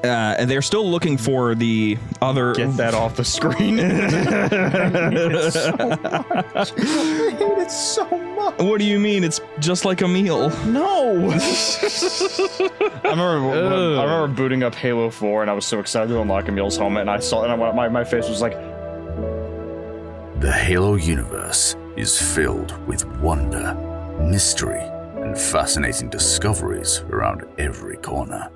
And they're still looking for the other. Get that off the screen. I hate it so much. What do you mean? It's just like a meal. No. I remember booting up Halo 4, and I was so excited to unlock Emil's helmet, and I saw it, and my face was like. The Halo universe is filled with wonder, mystery, and fascinating discoveries around every corner.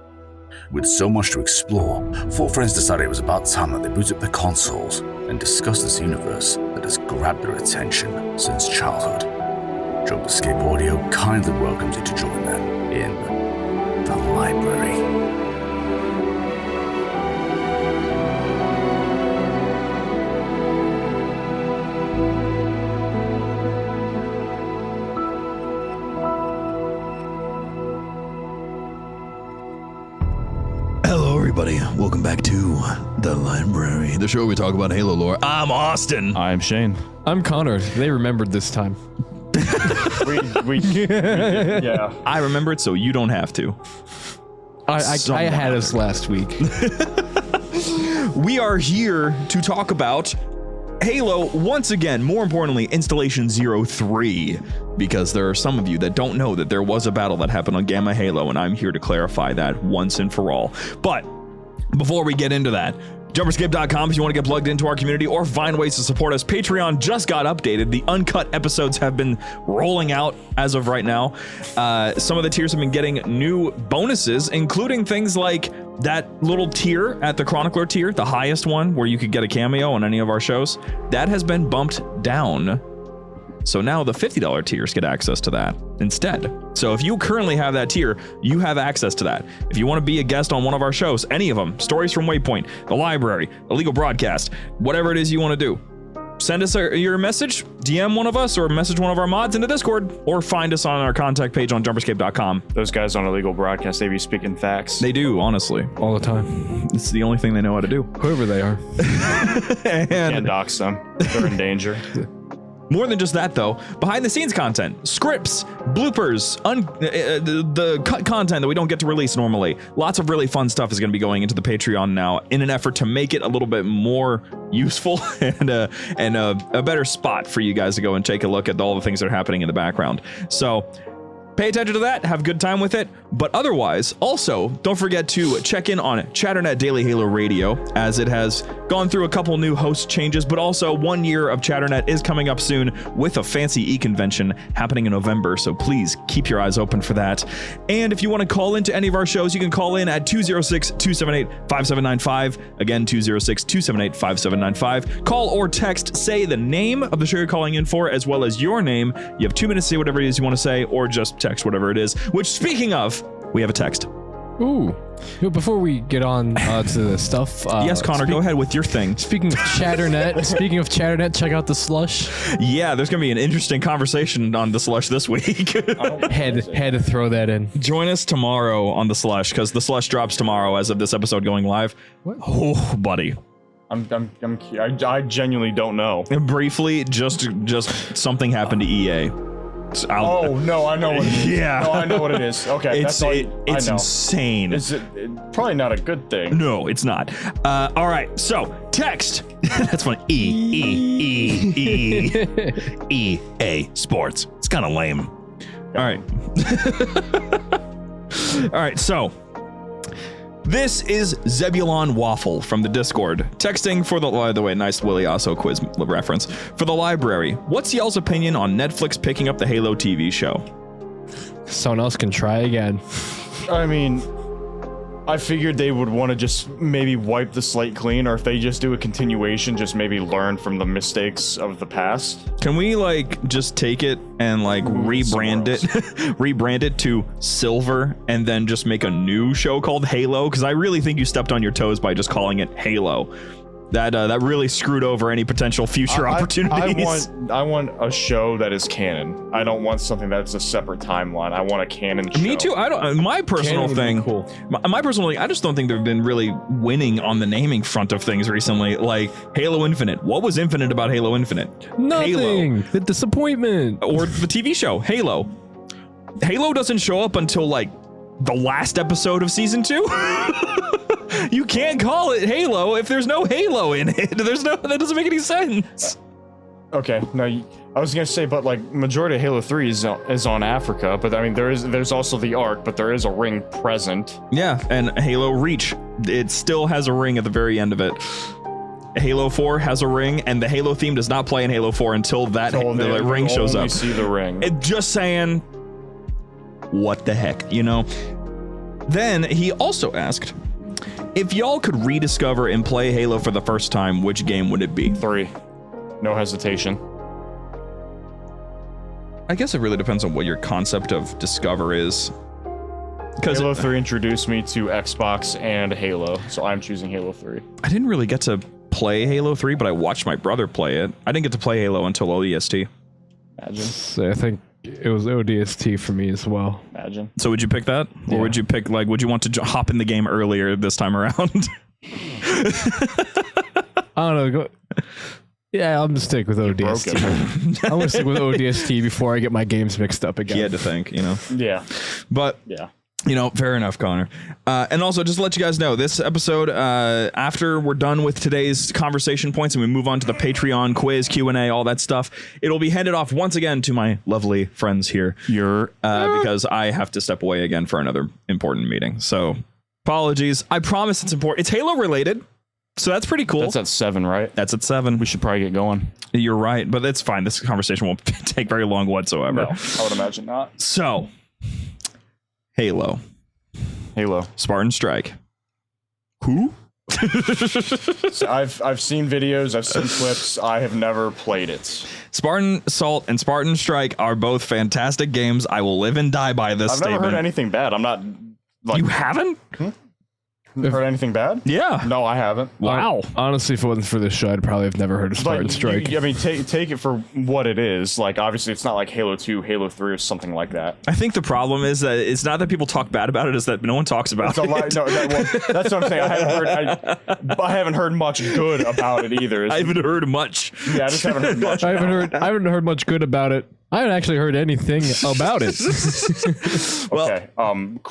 With so much to explore, four friends decided it was about time that they boot up their consoles and discuss this universe that has grabbed their attention since childhood. JumperScape Audio kindly welcomes you to join them in the library. Hello, everybody. Welcome back to the library, the show where we talk about Halo lore. I'm Austin. I'm Shane. I'm Connor. They remembered this time. we yeah. I remembered, so you don't have to. I had us last week. We are here to talk about Halo, once again, more importantly, Installation 03, because there are some of you that don't know that there was a battle that happened on Gamma Halo, and I'm here to clarify that once and for all. But before we get into that, JumperScape.com if you want to get plugged into our community or find ways to support us. Patreon just got updated. The uncut episodes have been rolling out as of right now. Some of the tiers have been getting new bonuses, including things like that little tier at the Chronicler tier, the highest one where you could get a cameo on any of our shows. That has been bumped down. So now the $50 tiers get access to that instead. So if you currently have that tier, you have access to that. If you want to be a guest on one of our shows, any of them, Stories from Waypoint, The Library, Illegal Broadcast, whatever it is you want to do, send us your message, DM one of us, or message one of our mods into Discord, or find us on our contact page on JumperScape.com. Those guys on Illegal Broadcast, they be speaking facts. They do, honestly. All the time. It's the only thing they know how to do. Whoever they are. Can't dox them. They're in danger. More than just that, though, behind the scenes content, scripts, bloopers, the cut content that we don't get to release normally. Lots of really fun stuff is going to be going into the Patreon now in an effort to make it a little bit more useful and a better spot for you guys to go and take a look at all the things that are happening in the background. So pay attention to that, have a good time with it, but otherwise, also, don't forget to check in on Chatternet Daily Halo Radio, as it has gone through a couple new host changes, but also 1 year of Chatternet is coming up soon with a fancy e-convention happening in November, so please keep your eyes open for that. And if you want to call into any of our shows, you can call in at 206-278-5795. Again, 206-278-5795. Call or text, say the name of the show you're calling in for, as well as your name. You have 2 minutes to say whatever it is you want to say, or just text whatever it is, which, speaking of, we have a text. Ooh. Before we get on to the stuff. Yes, Connor, go ahead with your thing. Speaking of Chatternet, check out the slush. Yeah, there's going to be an interesting conversation on the slush this week. Had to throw that in. Join us tomorrow on the slush, because the slush drops tomorrow as of this episode going live. What? Oh, buddy. I genuinely don't know. And briefly, just something happened to EA. Oh no, I know what it is. Yeah. No, I know what it is. Okay, it's insane. Is it probably not a good thing? No, it's not. All right, so text. That's fun. EA Sports. It's kind of lame. All right. All right, so this is Zebulon Waffle from the Discord, texting for by the way, nice Willie Osso quiz reference, for the library. What's y'all's opinion on Netflix picking up the Halo TV show? Someone else can try again. I mean, I figured they would want to just maybe wipe the slate clean, or if they just do a continuation, just maybe learn from the mistakes of the past. Can we just take it and rebrand it to Silver, and then just make a new show called Halo? Because I really think you stepped on your toes by just calling it Halo. That really screwed over any potential future opportunities. I want a show that is canon. I don't want something that's a separate timeline. I want a canon show. Me too. My personal thing. Cool. My personal thing. I just don't think they've been really winning on the naming front of things recently. Like Halo Infinite. What was Infinite about Halo Infinite? Nothing. Halo. The disappointment. Or the TV show Halo. Halo doesn't show up until the last episode of season 2. You can't call it Halo if there's no Halo in it. That doesn't make any sense. Okay, now I was gonna say, but like majority of Halo 3 is on Africa, but I mean there's also the Ark, but there is a ring present. Yeah, and Halo Reach, it still has a ring at the very end of it. Halo 4 has a ring, and the Halo theme does not play in Halo 4 until the ring shows up. You see the ring. Just saying, what the heck, you know? Then he also asked, if y'all could rediscover and play Halo for the first time, which game would it be? 3. No hesitation. I guess it really depends on what your concept of discover is. Halo 3 introduced me to Xbox and Halo, so I'm choosing Halo 3. I didn't really get to play Halo 3, but I watched my brother play it. I didn't get to play Halo until ODST. Imagine. So I think it was ODST for me as well. Imagine. So would you pick that? Yeah. Or would you pick, like, would you want to hop in the game earlier this time around? I don't know. Yeah, I'm gonna stick with ODST. I'm gonna stick with ODST before I get my games mixed up again. You had to think, you know? Yeah. But, Yeah. you know, fair enough, Connor. And also, just to let you guys know, this episode, after we're done with today's conversation points and we move on to the Patreon quiz, Q&A, all that stuff, it'll be handed off once again to my lovely friends here. Because I have to step away again for another important meeting. So, apologies. I promise it's important. It's Halo related. So that's pretty cool. That's at 7, right? That's at 7. We should probably get going. You're right, but that's fine. This conversation won't take very long whatsoever. No, I would imagine not. So, Halo. Spartan Strike. Who? So I've seen videos, I've seen clips, I have never played it. Spartan Assault and Spartan Strike are both fantastic games. I will live and die by this statement. I've never heard anything bad. I'm not like... You haven't? Heard anything bad? Yeah. No, I haven't. Wow. Honestly, if it wasn't for this show, I'd probably have never heard of Spartan Strike. I mean, take it for what it is. Like, obviously, it's not like Halo 2, Halo 3, or something like that. I think the problem is that it's not that people talk bad about it, it's that no one talks about it. That's what I'm saying. I haven't heard much good about it either. I haven't heard much. Yeah, I just haven't heard much. I haven't heard much good about it. I haven't actually heard anything about it. Well, okay,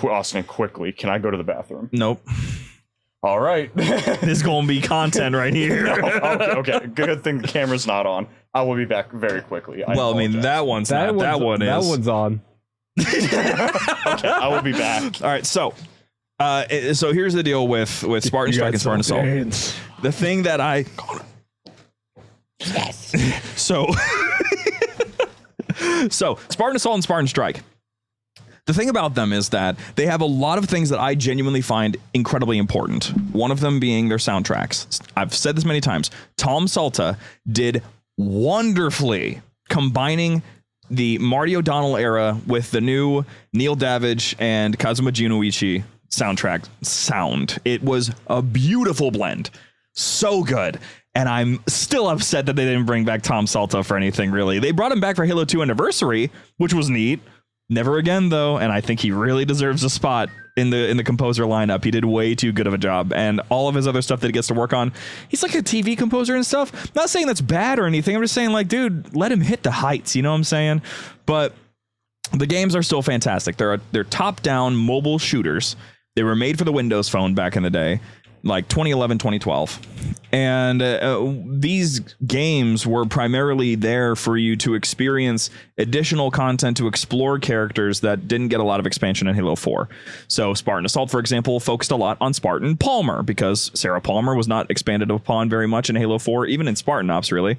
Austin, quickly, can I go to the bathroom? Nope. All right. This is going to be content right here. Okay. Good thing the camera's not on. I will be back very quickly. I mean, that one's not. That one is. That one's on. Okay, I will be back. All right, so here's the deal with Spartan Strike and Spartan Assault. The thing that I... Yes. So Spartan Assault and Spartan Strike. The thing about them is that they have a lot of things that I genuinely find incredibly important. One of them being their soundtracks. I've said this many times. Tom Salta did wonderfully combining the Marty O'Donnell era with the new Neil Davidge and Kazuma Jinoichi soundtrack sound. It was a beautiful blend. So good. And I'm still upset that they didn't bring back Tom Salta for anything, really. They brought him back for Halo 2 Anniversary, which was neat. Never again, though, and I think he really deserves a spot in the composer lineup. He did way too good of a job, and all of his other stuff that he gets to work on, he's like a TV composer and stuff. Not saying that's bad or anything. I'm just saying, like, dude, let him hit the heights. You know what I'm saying? But the games are still fantastic. They're top-down mobile shooters. They were made for the Windows Phone back in the day, like 2011, 2012. And these games were primarily there for you to experience additional content to explore characters that didn't get a lot of expansion in Halo 4. So Spartan Assault, for example, focused a lot on Spartan Palmer because Sarah Palmer was not expanded upon very much in Halo 4, even in Spartan Ops, really.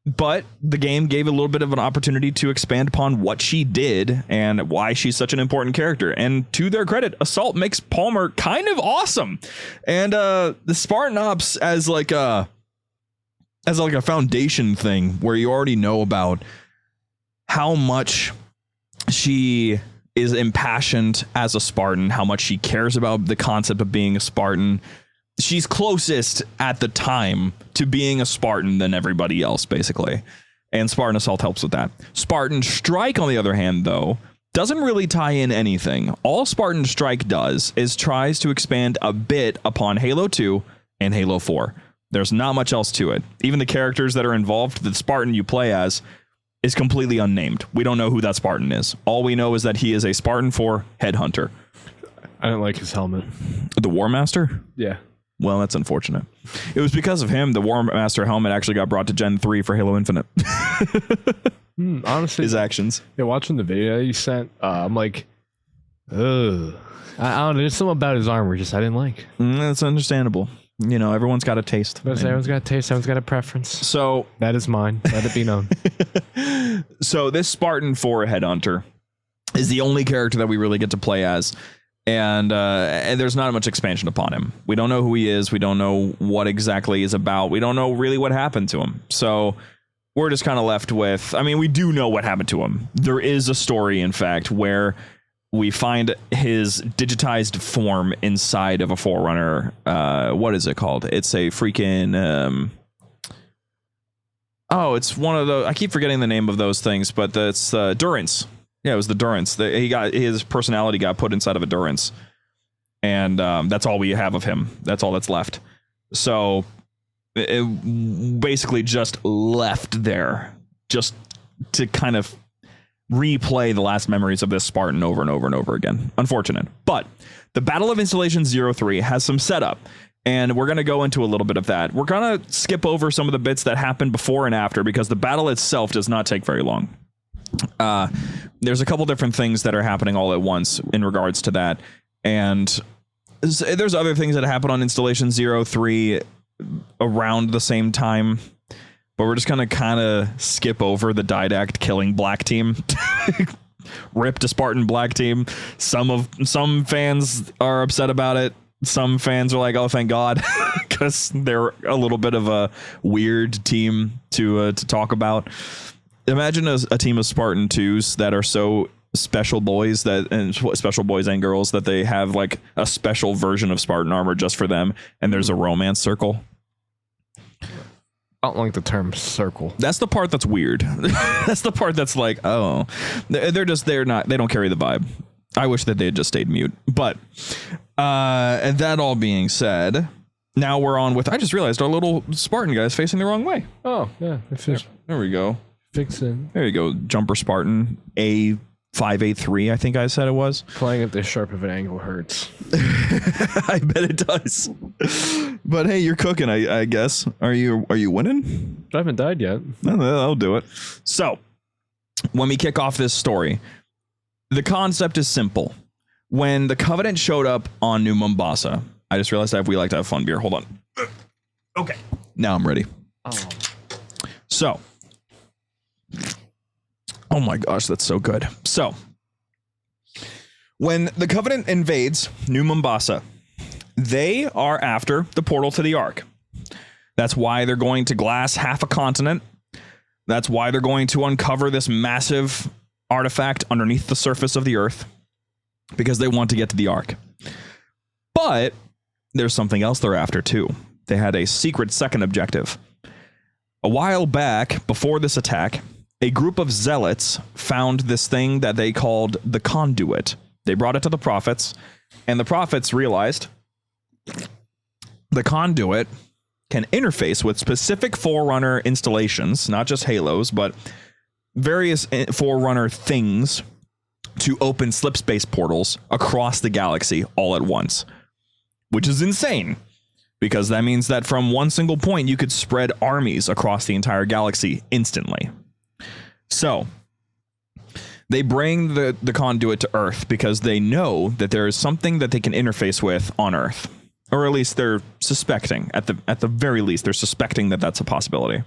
But the game gave a little bit of an opportunity to expand upon what she did and why she's such an important character. And to their credit, Assault makes Palmer kind of awesome. And the Spartan Ops as like a foundation thing where you already know about how much she is impassioned as a Spartan, how much she cares about the concept of being a Spartan. She's closest at the time to being a Spartan than everybody else, basically. And Spartan Assault helps with that. Spartan Strike, on the other hand, though, doesn't really tie in anything. All Spartan Strike does is tries to expand a bit upon Halo 2 and Halo 4. There's not much else to it. Even the characters that are involved, the Spartan you play as, is completely unnamed. We don't know who that Spartan is. All we know is that he is a Spartan 4 headhunter. I didn't like his helmet. The War Master? Yeah. Well, that's unfortunate. It was because of him the War Master helmet actually got brought to Gen 3 for Halo Infinite. Honestly, his actions. Yeah, watching the video you sent, I'm like, ugh. I don't know. There's something about his armor just I didn't like. That's understandable. You know, everyone's got a taste. Everyone's got a taste. Everyone's got a preference. So that is mine. Let it be known. So this Spartan 4 headhunter is the only character that we really get to play as. And there's not much expansion upon him. We don't know who he is. We don't know what exactly he's about. We don't know really what happened to him. So we're just kind of left with, I mean, we do know what happened to him. There is a story, in fact, where we find his digitized form inside of a Forerunner. What is it called? It's a freaking... it's one of the... I keep forgetting the name of those things, but it's Durance. Yeah, it was the Durance. His personality got put inside of a Durance. And that's all we have of him. That's all that's left. So it basically just left there just to kind of replay the last memories of this Spartan over and over and over again. Unfortunate. But the Battle of Installation 03 has some setup. And we're going to go into a little bit of that. We're going to skip over some of the bits that happened before and after because the battle itself does not take very long. There's a couple different things that are happening all at once in regards to that. And there's other things that happen on Installation 03 around the same time. But we're just going to kind of skip over the Didact killing Black Team. Ripped a Spartan Black Team. Some fans are upset about it. Some fans are like, oh, thank God, because they're a little bit of a weird team to talk about. Imagine a team of Spartan 2s that are so special boys and girls that they have like a special version of Spartan armor just for them, and there's a romance circle. I don't like the term circle. That's the part that's weird. That's the part that's like, oh, they don't carry the vibe. I wish that they had just stayed mute. But and that all being said, now we're on with, I just realized our little Spartan guy is facing the wrong way. Oh, yeah. There we go. Fix it. There you go. Jumper Spartan A5A3, I think I said it was. Playing at this sharp of an angle hurts. I bet it does. But hey, you're cooking, I guess. Are you winning? I haven't died yet. No, I'll do it. So, when we kick off this story, the concept is simple. When the Covenant showed up on New Mombasa, I just realized we like to have fun beer. Hold on. Okay. Now I'm ready. Oh. So. Oh my gosh, that's so good. So. When the Covenant invades New Mombasa, they are after the portal to the Ark. That's why they're going to glass half a continent. That's why they're going to uncover this massive artifact underneath the surface of the Earth. Because they want to get to the Ark. But there's something else they're after too. They had a secret second objective. A while back, before this attack, a group of zealots found this thing that they called the Conduit. They brought it to the prophets, and the prophets realized the Conduit can interface with specific Forerunner installations, not just Halos, but various Forerunner things to open slipspace portals across the galaxy all at once, which is insane because that means that from one single point, you could spread armies across the entire galaxy instantly. So they bring the Conduit to Earth because they know that there is something that they can interface with on Earth, or at least they're suspecting at the very least, they're suspecting that that's a possibility.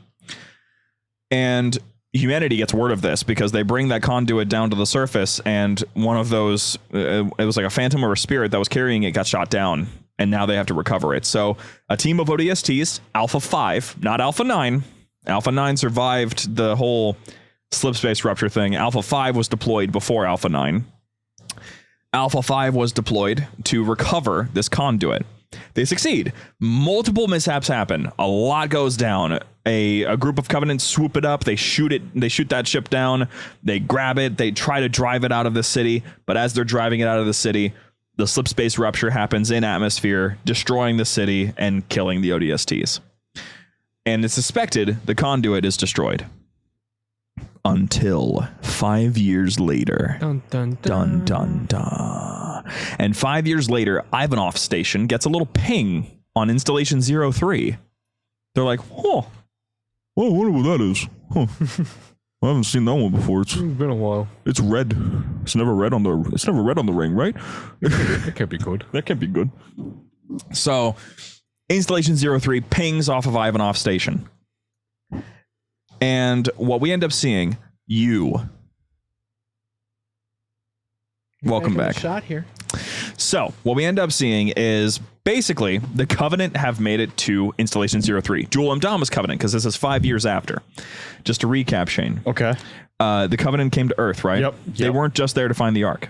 And humanity gets word of this because they bring that Conduit down to the surface, and one of those, it was like a phantom or a spirit that was carrying it got shot down, and now they have to recover it. So a team of ODSTs, Alpha 5, not Alpha 9. Alpha 9 survived the whole slipspace rupture thing. Alpha 5 was deployed before Alpha 9. Alpha 5 was deployed to recover this Conduit. They succeed. Multiple mishaps happen. A lot goes down. A group of Covenants swoop it up. They shoot it. They shoot that ship down. They grab it. They try to drive it out of the city. But as they're driving it out of the city, the slipspace rupture happens in atmosphere, destroying the city and killing the ODSTs. And it's suspected the Conduit is destroyed. Until 5 years later. Dun, dun, dun. Dun, dun, dun. And 5 years later, Ivanov Station gets a little ping on installation 03. They're like, oh, well, I wonder what that is. Huh. I haven't seen that one before. It's been a while. It's red. It's never red on the ring, right? It can't be good. That can't be good. So, installation 03 pings off of Ivanov Station. And what we end up seeing, welcome back. Shot here. So, what we end up seeing is basically the Covenant have made it to installation 03. Jewel Mdama's Covenant, because this is 5 years after. Just to recap, Shane. Okay. The Covenant came to Earth, right? Yep. They weren't just there to find the Ark.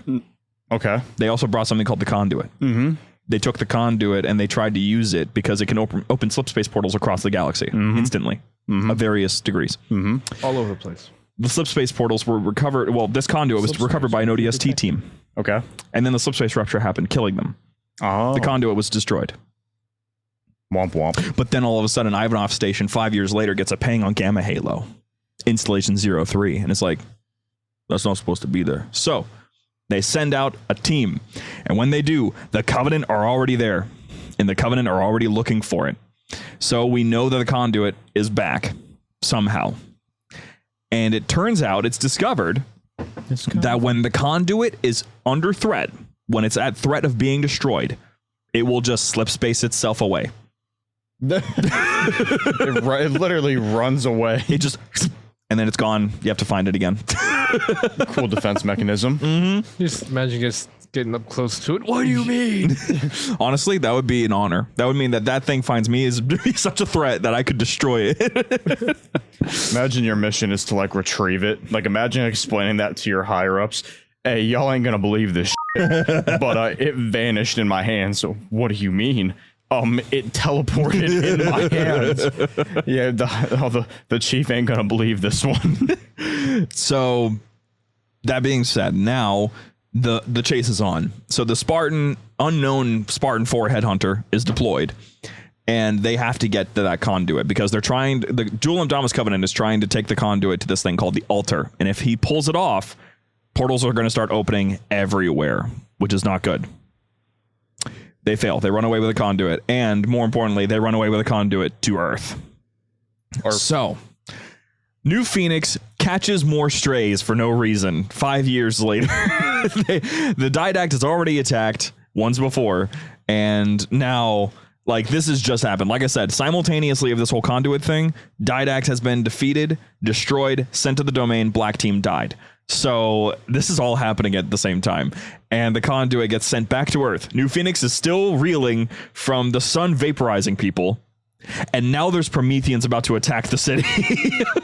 Okay. They also brought something called the Conduit. Mm-hmm. They took the Conduit and they tried to use it because it can open slip space portals across the galaxy instantly, of various degrees. All over the place. The slip space portals were recovered. Well, this Conduit was recovered by an ODST team. Okay. And then the slip space rupture happened, killing them. Oh. The Conduit was destroyed. Womp womp. But then all of a sudden, Ivanov Station 5 years later gets a ping on Gamma Halo, installation 03. And it's like, that's not supposed to be there. So they send out a team. And when they do, the Covenant are already there. And the Covenant are already looking for it. So we know that the Conduit is back somehow. And it turns out it's discovered that when the Conduit is under threat, when it's at threat of being destroyed, it will just slip space itself away. It literally runs away. It just, and then it's gone. You have to find it again. Cool defense mechanism. Just imagine just getting up close to it. What do you mean? Honestly, that would be an honor. That would mean that thing finds me as such a threat that I could destroy it. Imagine your mission is to like retrieve it. Like imagine explaining that to your higher ups. Hey, y'all ain't gonna believe this shit, but it vanished in my hands. So what do you mean? It teleported in my hands. Yeah, the chief ain't gonna believe this one. So that being said, now the chase is on. So the unknown Spartan 4 headhunter is deployed, and they have to get to that Conduit because the Jewel Mdama's Covenant is trying to take the Conduit to this thing called the Altar. And if he pulls it off, portals are going to start opening everywhere, which is not good. They fail. They run away with the Conduit. And more importantly, they run away with the Conduit to Earth. So, New Phoenix catches more strays for no reason 5 years later. The Didact has already attacked once before. And now, like, this has just happened. Like I said, simultaneously of this whole Conduit thing, Didact has been defeated, destroyed, sent to the domain, Black Team died. So this is all happening at the same time. And the Conduit gets sent back to Earth. New Phoenix is still reeling from the sun vaporizing people. And now there's Prometheans about to attack the city.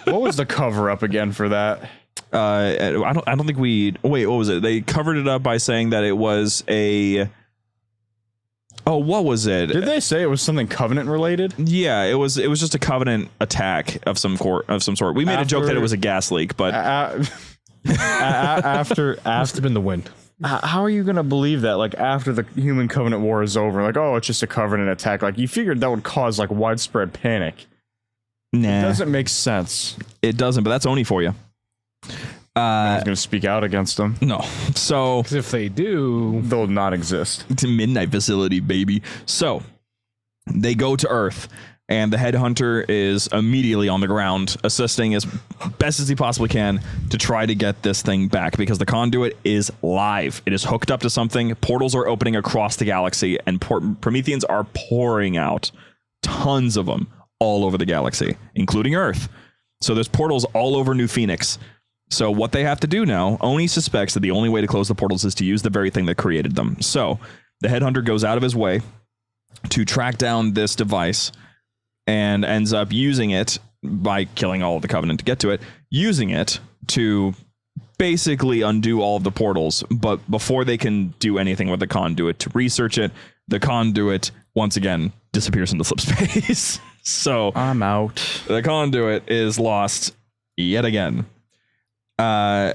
What was the cover up again for that? I don't think we... Wait, what was it? They covered it up by saying that it was a... Oh, what was it? Did they say it was something Covenant related? Yeah, it was just a Covenant attack of some sort. We made a joke that it was a gas leak, but... After Must have been the wind. how are you gonna believe that? Like after the Human Covenant War is over, like it's just a Covenant attack. Like you figured that would cause like widespread panic. Nah, It doesn't make sense. it doesn't. But that's Oni for you. I was gonna speak out against them. No, so Because if they do, They'll not exist. it's a midnight facility, baby. So they go to Earth. And the headhunter is immediately on the ground, assisting as best as he possibly can to try to get this thing back because the Conduit is live. It is hooked up to something. Portals are opening across the galaxy, and Prometheans are pouring out. Tons of them all over the galaxy, including Earth. So there's portals all over New Phoenix. So what they have to do now, Oni suspects that the only way to close the portals is to use the very thing that created them. So the headhunter goes out of his way to track down this device and ends up using it by killing all of the Covenant to get to it, using it to basically undo all of the portals. But before they can do anything with the Conduit to research it, the Conduit once again disappears into slip space. So I'm out. the Conduit is lost yet again. And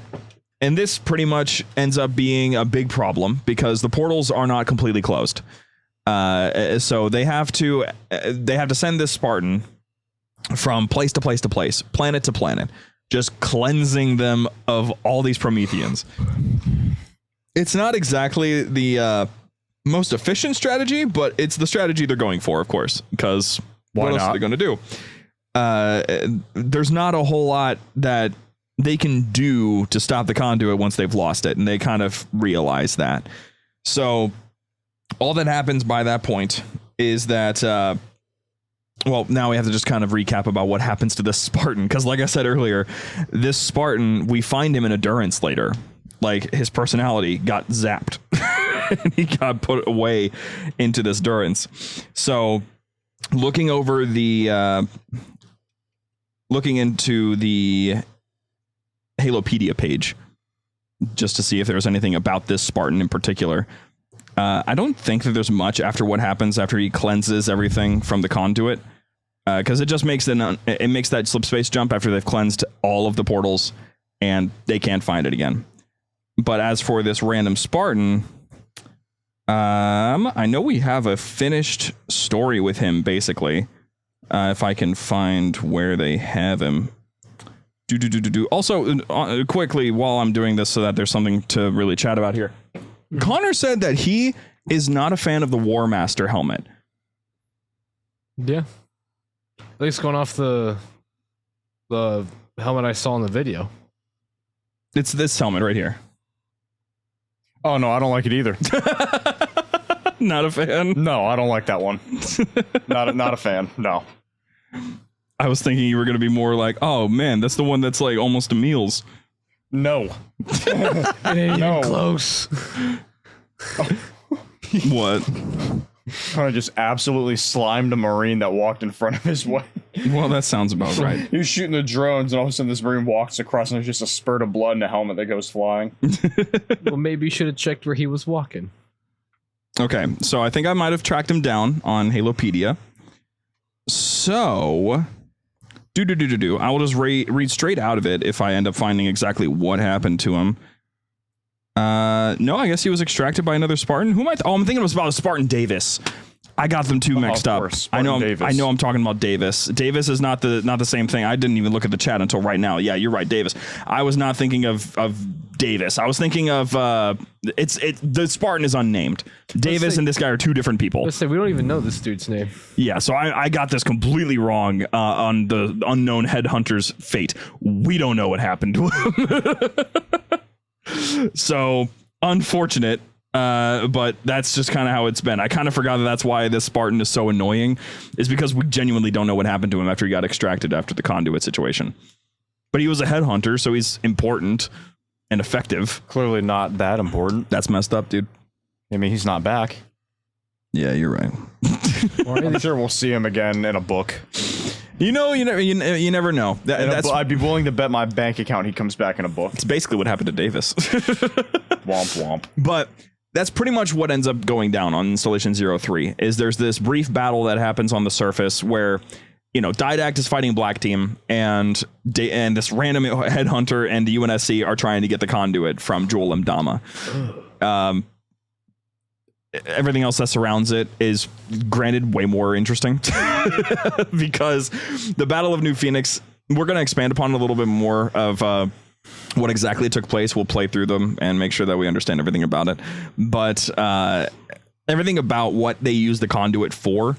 this pretty much ends up being a big problem because the portals are not completely closed. So they have to send this Spartan from place to place to place, planet to planet, just cleansing them of all these Prometheans. It's not exactly the most efficient strategy, but it's the strategy they're going for, of course, because what else are they going to do? There's not a whole lot that they can do to stop the Conduit once they've lost it, and they kind of realize that. So all that happens by that point is that, well, now we have to just kind of recap about what happens to this Spartan, because like I said earlier, this Spartan, we find him in Endurance later. Like, his personality got zapped. And he got put away into this Durance. So looking into the Halopedia page just to see if there's anything about this Spartan in particular. I don't think that there's much after what happens after he cleanses everything from the Conduit, because it just makes it makes that slip space jump after they've cleansed all of the portals and they can't find it again. But as for this random Spartan, I know we have a finished story with him, basically. If I can find where they have him. Also, quickly, while I'm doing this so that there's something to really chat about here. Connor said that he is not a fan of the War Master helmet. Yeah. At least going off the helmet I saw in the video. It's this helmet right here. Oh, no, I don't like it either. Not a fan? No, I don't like that one. Not a fan, no. I was thinking you were going to be more like, oh, man, that's the one that's like almost a meals. No. It ain't No. even close. What? I just absolutely slimed a Marine that walked in front of his way. Well, that sounds about right. He was shooting the drones, and all of a sudden this Marine walks across, and there's just a spurt of blood and a helmet that goes flying. Well, maybe you should have checked where he was walking. Okay, so I think I might have tracked him down on Halopedia. So, I will just read straight out of it if I end up finding exactly what happened to him. No, I guess he was extracted by another Spartan. Who am I? I'm thinking it was about a Spartan Davis. I got them two mixed up. I know I'm talking about Davis. Davis is not the same thing. I didn't even look at the chat until right now. Yeah, you're right, Davis. I was not thinking of Davis. I was thinking of the Spartan is unnamed. Davis and this guy are two different people. Let's say we don't even know this dude's name. Yeah, so I got this completely wrong on the unknown headhunter's fate. We don't know what happened to him. So unfortunate. But that's just kind of how it's been. I kind of forgot that's why this Spartan is so annoying, is because we genuinely don't know what happened to him after he got extracted after the Conduit situation. But he was a headhunter, so he's important and effective. Clearly not that important. That's messed up, dude. I mean, he's not back. Yeah, you're right. I'm sure we'll see him again in a book. You never know. I'd be willing to bet my bank account he comes back in a book. It's basically what happened to Davis. Womp womp. But that's pretty much what ends up going down on Installation 03, is there's this brief battle that happens on the surface where, Didact is fighting Black Team, and this random headhunter and the UNSC are trying to get the Conduit from Jewel Mdama. Everything else that surrounds it is, granted, way more interesting because the Battle of New Phoenix, we're going to expand upon a little bit more of what exactly took place. We'll play through them and make sure that we understand everything about it. But everything about what they use the Conduit for.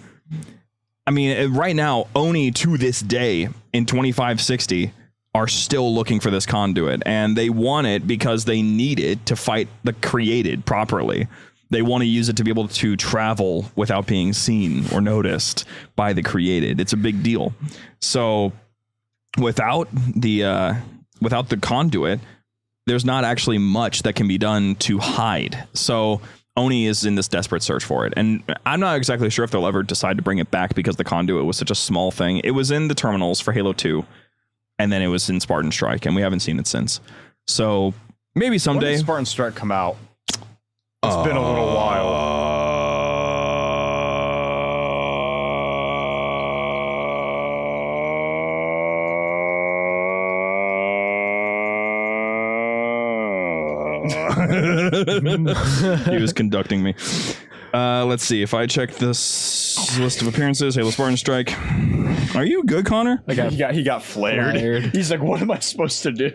I mean, right now, Oni to this day in 2560 are still looking for this Conduit, and they want it because they need it to fight the Created properly. They want to use it to be able to travel without being seen or noticed by the Created. It's a big deal. So without the Conduit, there's not actually much that can be done to hide. So Oni is in this desperate search for it. And I'm not exactly sure if they'll ever decide to bring it back because the Conduit was such a small thing. It was in the terminals for Halo 2, and then it was in Spartan Strike, and we haven't seen it since. So maybe someday. When did Spartan Strike come out? It's been a little while. He was conducting me. Let's see. If I check this list of appearances, Halo Spartan Strike. Are you good, Connor? He got flared. He's like, what am I supposed to do?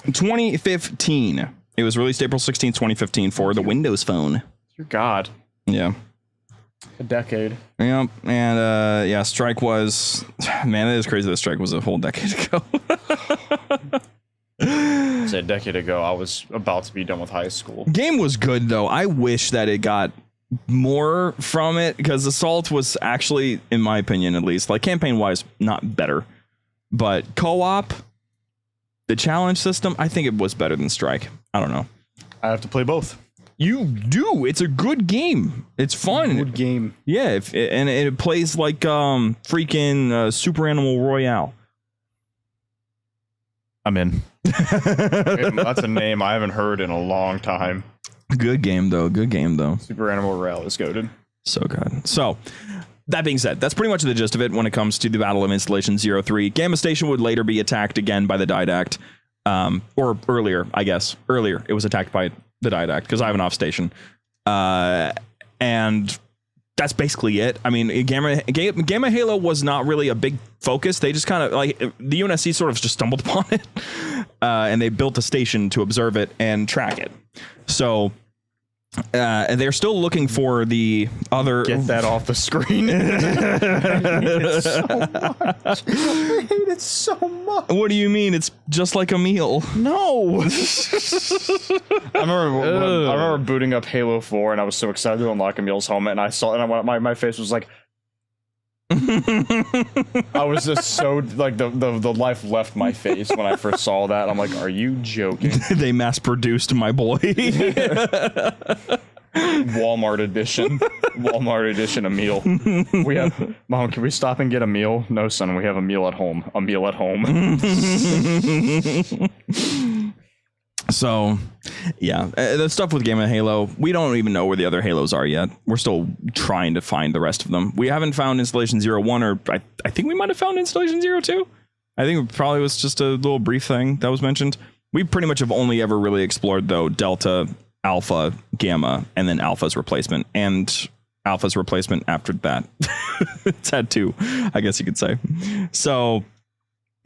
2015. It was released April 16th, 2015 for the Windows Phone. Dear God. Yeah. A decade. Yep. And yeah, Strike was, man, it is crazy that Strike was a whole decade ago. It's a decade ago. I was about to be done with high school. Game was good though. I wish that it got more from it because Assault was actually, in my opinion at least, like campaign wise, not better. But co-op, the challenge system, I think it was better than Strike. I don't know. I have to play both. You do. It's a good game. It's fun. Good game. Yeah, and it plays like freaking Super Animal Royale. I'm in. That's a name I haven't heard in a long time. Good game though. Good game though. Super Animal Royale is goated. So good. So that being said, that's pretty much the gist of it when it comes to the Battle of Installation 03. Gamma Station would later be attacked again by the Didact. Or earlier, I guess. Earlier, it was attacked by the Didact because I have an off station. And that's basically it. I mean, Gamma Halo was not really a big focus. They just kind of, like, the UNSC sort of just stumbled upon it. And they built a station to observe it and track it. So they're still looking for the other. Get that off the screen. I hate it so much. What do you mean? It's just like a meal. No. I remember booting up Halo 4 and I was so excited to unlock Emil's helmet and I saw it and my face was like I was just so like the life left my face when I first saw that. I'm like, are you joking? They mass produced my boy. Walmart edition Emil. We have, Mom, can we stop and get a meal? No, son, we have a meal at home. A meal at home. So, yeah, the stuff with Game of Halo, we don't even know where the other Halos are yet. We're still trying to find the rest of them. We haven't found Installation 01, or I think we might have found Installation 02. I think it probably was just a little brief thing that was mentioned. We pretty much have only ever really explored, though, Delta, Alpha, Gamma, and then Alpha's replacement, and Alpha's replacement after that. It's had two, I guess you could say. So...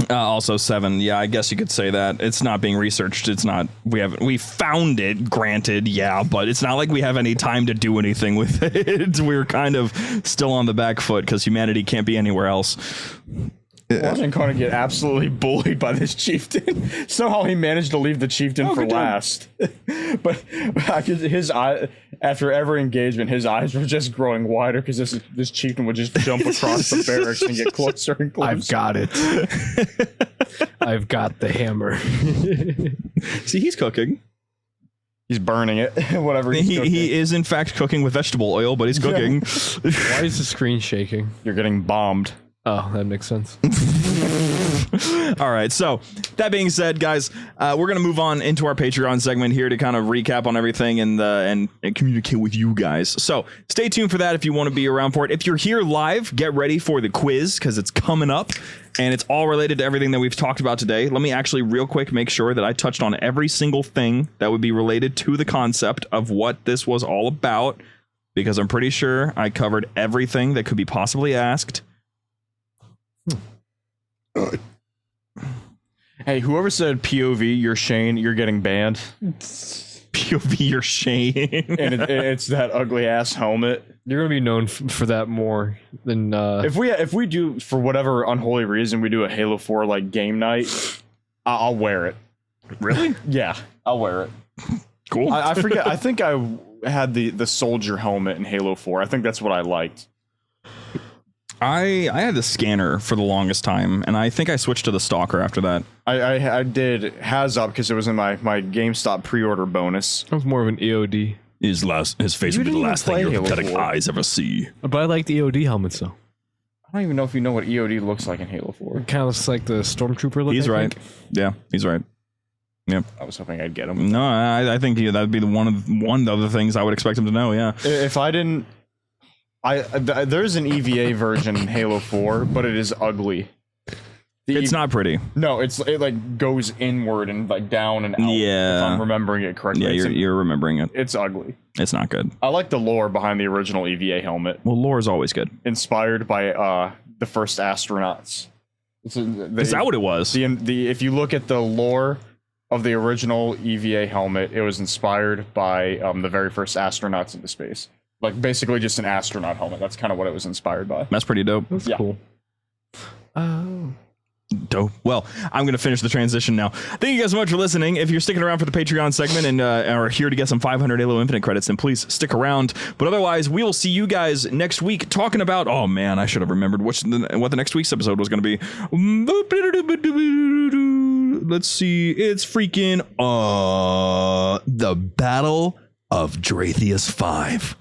also 7, yeah, I guess you could say that. It's not being researched. It's not, we found it, granted, yeah, but it's not like we have any time to do anything with it. We're kind of still on the back foot because humanity can't be anywhere else. Watching Connor get absolutely bullied by this chieftain. Somehow he managed to leave the chieftain for last. But I could, his eye, after every engagement, his eyes were just growing wider because this chieftain would just jump across the barracks and get closer and closer. I've got it. I've got the hammer. See, he's cooking. He's burning it. Whatever he's cooking. He is in fact cooking with vegetable oil, but he's cooking. Why is the screen shaking? You're getting bombed. Oh, that makes sense. All right. So that being said, guys, we're going to move on into our Patreon segment here to kind of recap on everything and communicate with you guys. So stay tuned for that if you want to be around for it. If you're here live, get ready for the quiz because it's coming up and it's all related to everything that we've talked about today. Let me actually real quick make sure that I touched on every single thing that would be related to the concept of what this was all about, because I'm pretty sure I covered everything that could be possibly asked. Hey, whoever said POV, you're Shane, you're getting banned. POV, you're Shane. And it's that ugly ass helmet. You're gonna be known for that more than if we do, for whatever unholy reason, we do a Halo 4 like game night, I'll wear it. Really? Yeah, I'll wear it. Cool. I forget. I think I had the soldier helmet in Halo 4. I think that's what I liked. I had the scanner for the longest time, and I think I switched to the stalker after that. I did Has Up because it was in my GameStop pre-order bonus. I was more of an EOD. His face would be the last thing your pathetic eyes ever see. But I like the EOD helmets, though. I don't even know if you know what EOD looks like in Halo 4. It kind of looks like the Stormtrooper look. He's right. Yeah, he's right. Yep. I was hoping I'd get him. No, I think that'd be one of the other things I would expect him to know, yeah. If I didn't... there's an EVA version in Halo 4, but it is ugly. It's not pretty. No, it like goes inward and like down and out. Yeah. If I'm remembering it correctly. Yeah, you're remembering it. It's ugly. It's not good. I like the lore behind the original EVA helmet. Well, lore is always good. Inspired by the first astronauts. Is that what it was? If you look at the lore of the original EVA helmet, it was inspired by the very first astronauts into space. Like basically just an astronaut helmet. That's kind of what it was inspired by. That's pretty dope. That's cool. Oh. Dope. Well, I'm going to finish the transition now. Thank you guys so much for listening. If you're sticking around for the Patreon segment and are here to get some 500 Halo Infinite credits, then please stick around. But otherwise, we will see you guys next week talking about, oh man, I should have remembered what the next week's episode was going to be. Let's see. It's freaking the Battle of Dratheus 5.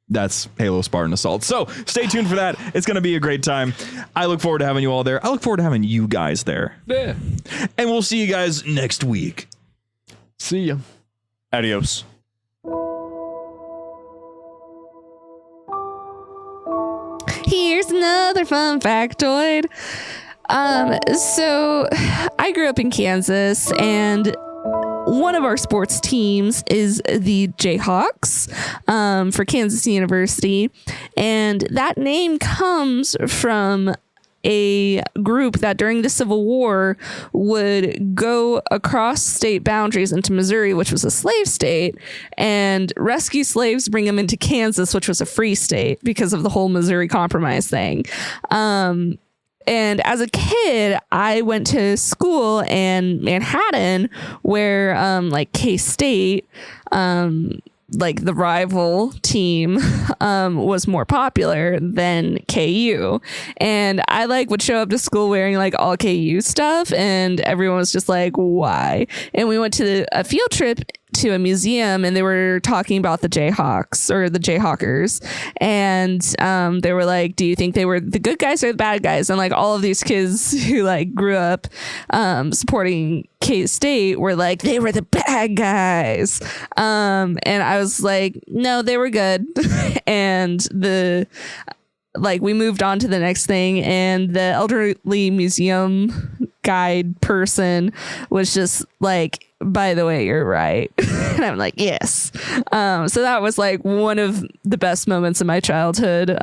That's Halo Spartan Assault. So stay tuned for that. It's going to be a great time. I look forward to having you all there. I look forward to having you guys there. Yeah. And we'll see you guys next week. See ya. Adios. Here's another fun factoid. So I grew up in Kansas, and one of our sports teams is the Jayhawks for Kansas University. And that name comes from a group that during the Civil War would go across state boundaries into Missouri, which was a slave state, and rescue slaves, bring them into Kansas, which was a free state because of the whole Missouri Compromise thing. And as a kid, I went to school in Manhattan where like K-State, like the rival team, was more popular than KU. And I like would show up to school wearing like all KU stuff, and everyone was just like, why? And we went to a field trip to a museum, and they were talking about the Jayhawks or the Jayhawkers, and they were like, do you think they were the good guys or the bad guys? And like all of these kids who like grew up supporting K-State were like, they were the bad guys, and I was like, no, they were good. And we moved on to the next thing, and the elderly museum guide person was just like, by the way, you're right. And I'm like, yes. So that was like one of the best moments of my childhood,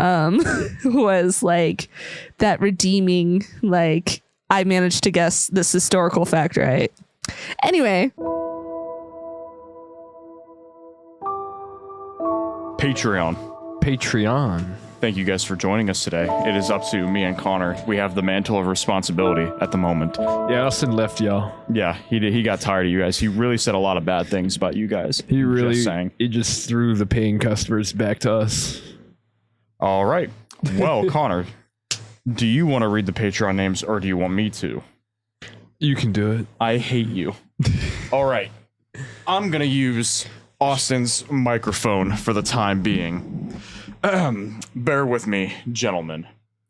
was like that redeeming, like I managed to guess this historical fact right. Anyway. Patreon. Thank you guys for joining us today. It is up to me and Connor. We have the mantle of responsibility at the moment. Yeah, Austin left y'all. Yeah, he did. He got tired of you guys. He really said a lot of bad things about you guys. He really, just saying. He just threw the paying customers back to us. All right. Well, Connor, do you want to read the Patreon names, or do you want me to? You can do it. I hate you. All right. I'm going to use Austin's microphone for the time being. Bear with me, gentlemen,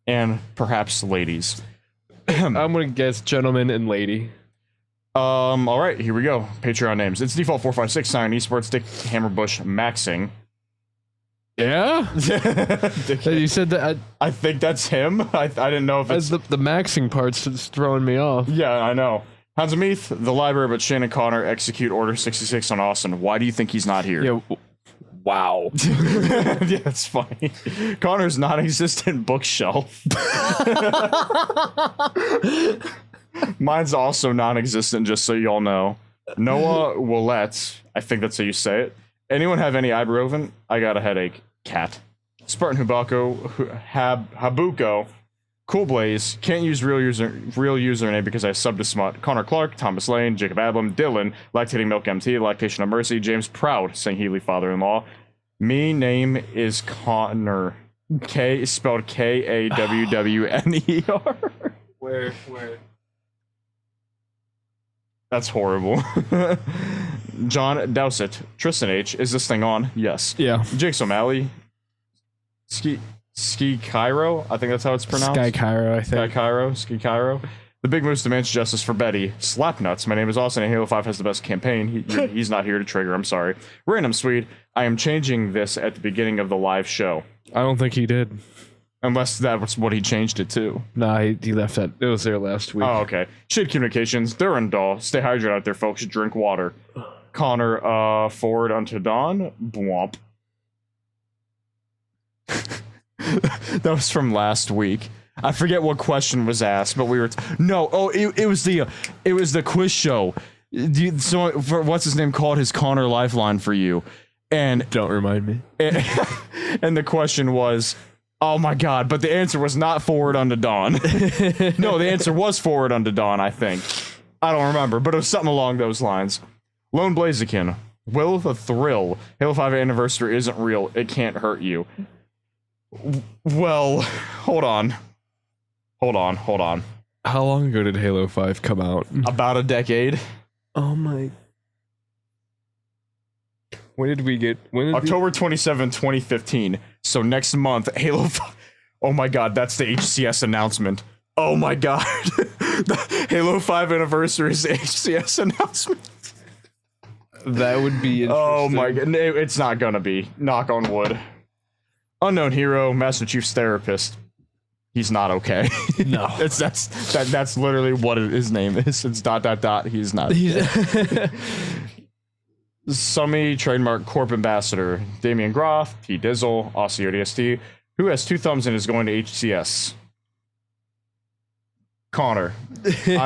and perhaps ladies. I'm gonna guess gentleman and lady. All right, here we go. Patreon names. It's default 456 Esports Dick Hammerbush Maxing. Yeah, you said that. I think that's him. I didn't know if it's the maxing part's just throwing me off. Yeah, I know. Hans of Meath, the library, but Shannon Connor execute Order 66 on Austin. Why do you think he's not here? Yeah. Wow. Yeah, that's funny. Connor's non-existent bookshelf. Mine's also non-existent, just so y'all know. Noah Willette, I think that's how you say it. Anyone have any ibuprofen? I got a headache. Cat. Spartan Hubako, Habuko, Cool Blaze, can't use real username because I subbed to Smut. Connor Clark, Thomas Lane, Jacob Adlam, Dylan, Lactating Milk MT, Lactation of Mercy, James Proud, St. Healy father-in-law. Me name is Connor. K spelled Kawwner. Where? That's horrible. John Dowsett, Tristan H. Is this thing on? Yes. Yeah. Jakes O'Malley. Ski Cairo, I think that's how it's pronounced. Sky Cairo, I think. Ski Cairo. The Big Moose demands justice for Betty. Slapnuts. My name is Austin, and Halo 5 has the best campaign. He's not here to trigger. I'm sorry. Random Swede. I am changing this at the beginning of the live show. I don't think he did. Unless that was what he changed it to. Nah, he left that. It was there last week. Oh, okay. Shade Communications, they're in Daw. Stay hydrated out there, folks. Drink water. Connor, forward unto dawn. Bwomp. That was from last week. I forget what question was asked, but we were it was the quiz show. What's his name called his Connor lifeline for you, and Don't remind me. and the question was, oh my god, but the answer was not forward unto dawn. No, the answer was forward unto dawn, I think. I don't remember, but it was something along those lines. Lone Blaziken, Will of a Thrill. Halo 5 Anniversary isn't real. It can't hurt you. Well, hold on. How long ago did Halo 5 come out? About a decade. Oh my. October 27, 2015. So next month, Halo 5. Oh my god, that's the HCS announcement. Oh my god. The Halo 5 Anniversary is the HCS announcement. That would be interesting. Oh my god, it's not gonna be. Knock on wood. Unknown hero, Master Chief's therapist. He's not okay. No. That's literally what his name is. It's ... He's not. Summy, trademark Corp Ambassador. Damian Groff, P. Dizzle, Aussie ODST. Who has 2 thumbs and is going to HCS? Connor.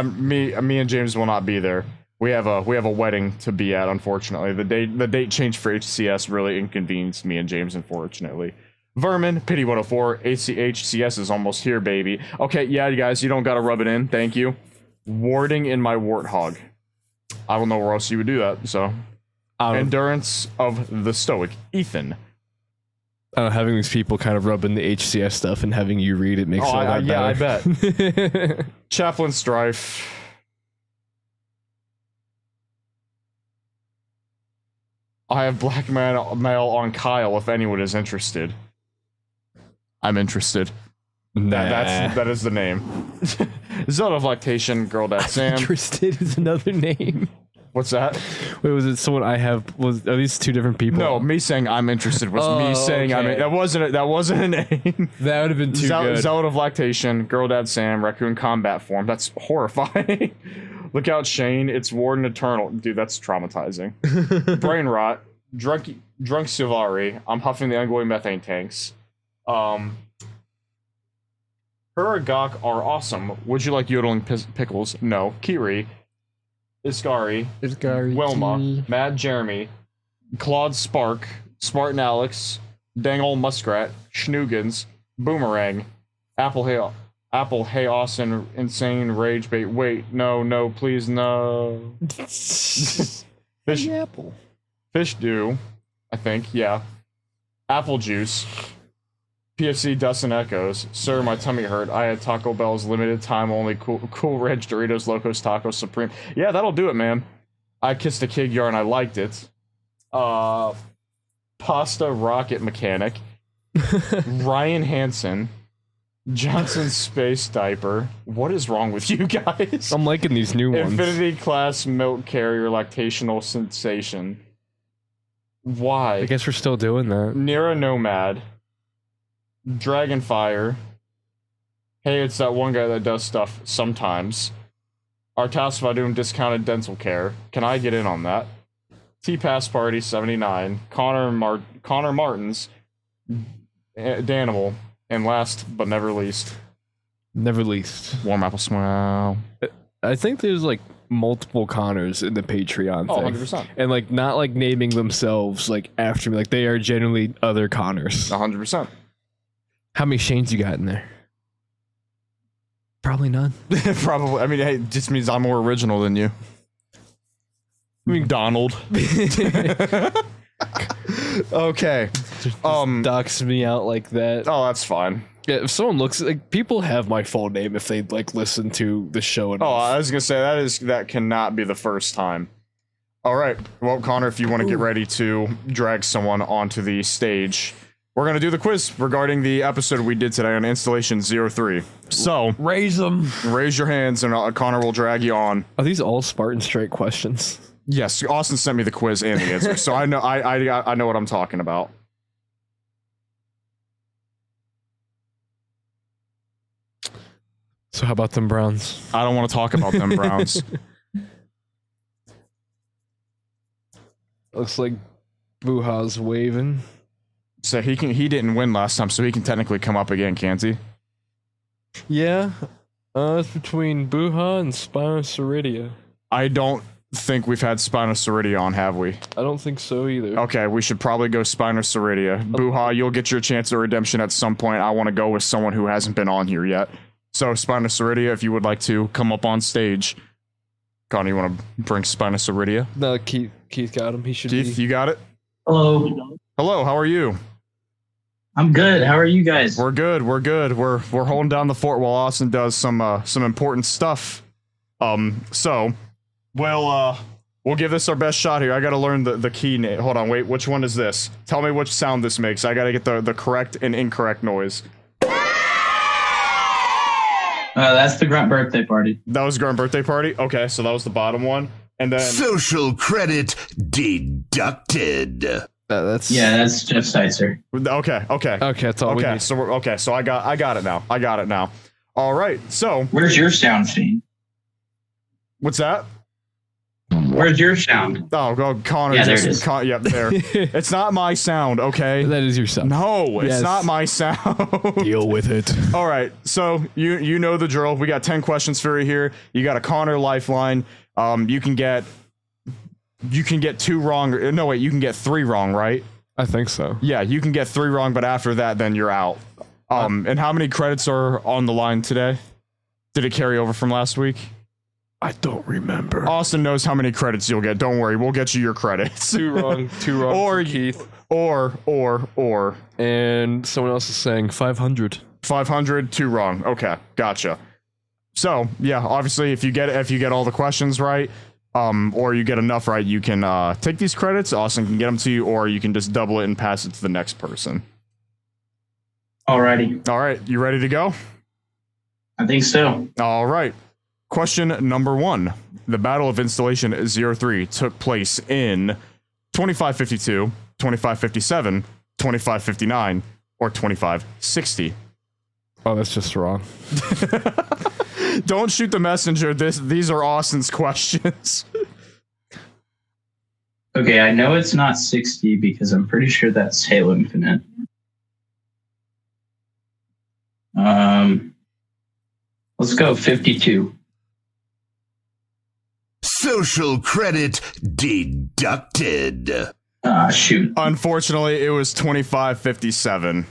Me and James will not be there. We have a wedding to be at, unfortunately. The date change for HCS really inconvenienced me and James, unfortunately. Vermin, Pity 104, HCS is almost here, baby. Okay, yeah, you guys, you don't gotta rub it in, thank you. Warding in my warthog. I don't know where else you would do that, so. Endurance of the Stoic, Ethan. Having these people kind of rub in the HCS stuff and having you read it makes it all that better. I bet. Chaplain Strife. I have blackmail on Kyle if anyone is interested. I'm interested. Nah. That is the name. Zone of Lactation, Girl Dad Sam. Interested is another name. What's that? Wait, was it someone I have? Are these 2 different people? No, me saying I'm interested was me saying okay. that wasn't a name. That would have been too good. Zealot of Lactation, Girl Dad Sam, Raccoon Combat Form. That's horrifying. Look out, Shane. It's Warden Eternal. Dude, that's traumatizing. Brain Rot, Drunk Silvari. I'm huffing the ongoing methane tanks. Huragok are awesome. Would you like yodeling pickles? No. Kiri. Iskari. Wilma. Mad Jeremy. Claude Spark. Spartan Alex. Dangle Muskrat. Schnoogans. Boomerang. Apple Hey Austin. Insane Rage Bait. Wait, no, please, no. Fish Apple. Fish Dew. I think, yeah. Apple Juice. PFC Dust and Echoes. Sir, my tummy hurt. I had Taco Bell's limited time only Cool Ranch Doritos Locos Tacos Supreme. Yeah, that'll do it, man. I kissed a kid yarn. I liked it. Pasta Rocket Mechanic. Ryan Hansen. Johnson Space Diaper. What is wrong with you guys? I'm liking these new ones. Infinity Class Milk Carrier Lactational Sensation. Why? I guess we're still doing that. Nira Nomad. Dragonfire. Hey, it's that one guy that does stuff sometimes. Artas Vadum Discounted Dental Care. Can I get in on that? T-Pass Party 79. Connor Martins. Danimal. And last but never least. Warm Apple Smile. I think there's like multiple Connors in the Patreon thing. 100%. And like not like naming themselves like after me. Like they are genuinely other Connors. 100%. How many Shanes you got in there? Probably none. Probably. I mean, hey, it just means I'm more original than you. I mean, Donald. Okay. Dox me out like that. Oh, that's fine. Yeah, if someone looks like people have my full name if they like listen to the show. Oh, I was gonna say that cannot be the first time. All right. Well, Connor, if you want to get ready to drag someone onto the stage, we're going to do the quiz regarding the episode we did today on Installation 03. So, raise them. Raise your hands and Connor will drag you on. Are these all Spartan Strike questions? Yes, Austin sent me the quiz and the answer, so I know I know what I'm talking about. So how about them Browns? I don't want to talk about them Browns. Looks like Buha's waving. So he didn't win last time, so he can technically come up again, can't he? Yeah. It's between Buha and Spinosauridia. I don't think we've had Spinosauridia on, have we? I don't think so either. Okay, we should probably go Spinosauridia. Buha, you'll get your chance of redemption at some point. I want to go with someone who hasn't been on here yet. So Spinosauridia, if you would like to come up on stage. Connor, you want to bring Spinosauridia? No, Keith got him. He should Keith, be. you got it? Hello. Hello, how are you? I'm good. How are you guys? We're good. We're holding down the fort while Austin does some important stuff. So we'll give this our best shot here. I gotta learn the key name. Hold on, wait, which one is this? Tell me which sound this makes. I gotta get the correct and incorrect noise. That's the Grunt birthday party. That was Grunt birthday party? Okay, so that was the bottom one. And then Social credit deducted. That's that's Jeff Seitzer. Okay. Okay, that's all we need. So I got it now. All right. So Where's your sound, Shane? what's that? Where's your sound? Oh, Connor. Yeah, there it is. Yep, there. It's not my sound, okay? That is your sound. No, it's Yes. not my sound. Deal with it. All right, so you know the drill. We got 10 questions for you here. You got a Connor lifeline. You can get 2 wrong. No, wait, you can get 3 wrong, right? I think so. Yeah, you can get 3 wrong, but after that, then you're out. And how many credits are on the line today? Did it carry over from last week? I don't remember. Austin knows how many credits you'll get. Don't worry, we'll get you your credits. 2 wrong Or- for Keith. Or. And someone else is saying 500. 500, 2 wrong. Okay, gotcha. So yeah, obviously, if you get all the questions right, or you get enough right, you can take these credits. Austin can get them to you, or you can just double it and pass it to the next person. Alrighty. All right, you ready to go? I think so. All right. Question number 1. The Battle of Installation 03 took place in 2552, 2557, 2559, or 2560. Oh, that's just wrong. Don't shoot the messenger. These are Austin's questions. Okay, I know it's not 60 because I'm pretty sure that's Halo Infinite. Let's go 52. Social credit deducted. Shoot. Unfortunately, it was 2557.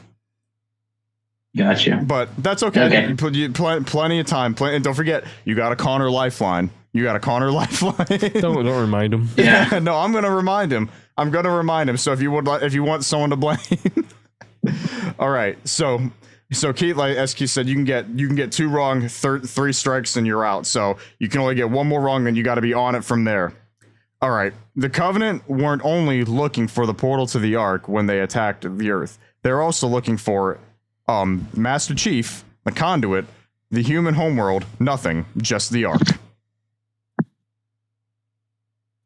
Gotcha. But that's okay. Okay. Plenty of time. And don't forget, you got a Connor lifeline. Don't remind him. Yeah. No, I'm gonna remind him. So if you want someone to blame. All right. So Keith, like as Keith said, you can get 2 wrong, 3 strikes, and you're out. So you can only get 1 more wrong, then you got to be on it from there. All right. The Covenant weren't only looking for the portal to the Ark when they attacked the Earth. They're also looking for Master Chief, the Conduit, the human homeworld, nothing, just the Ark.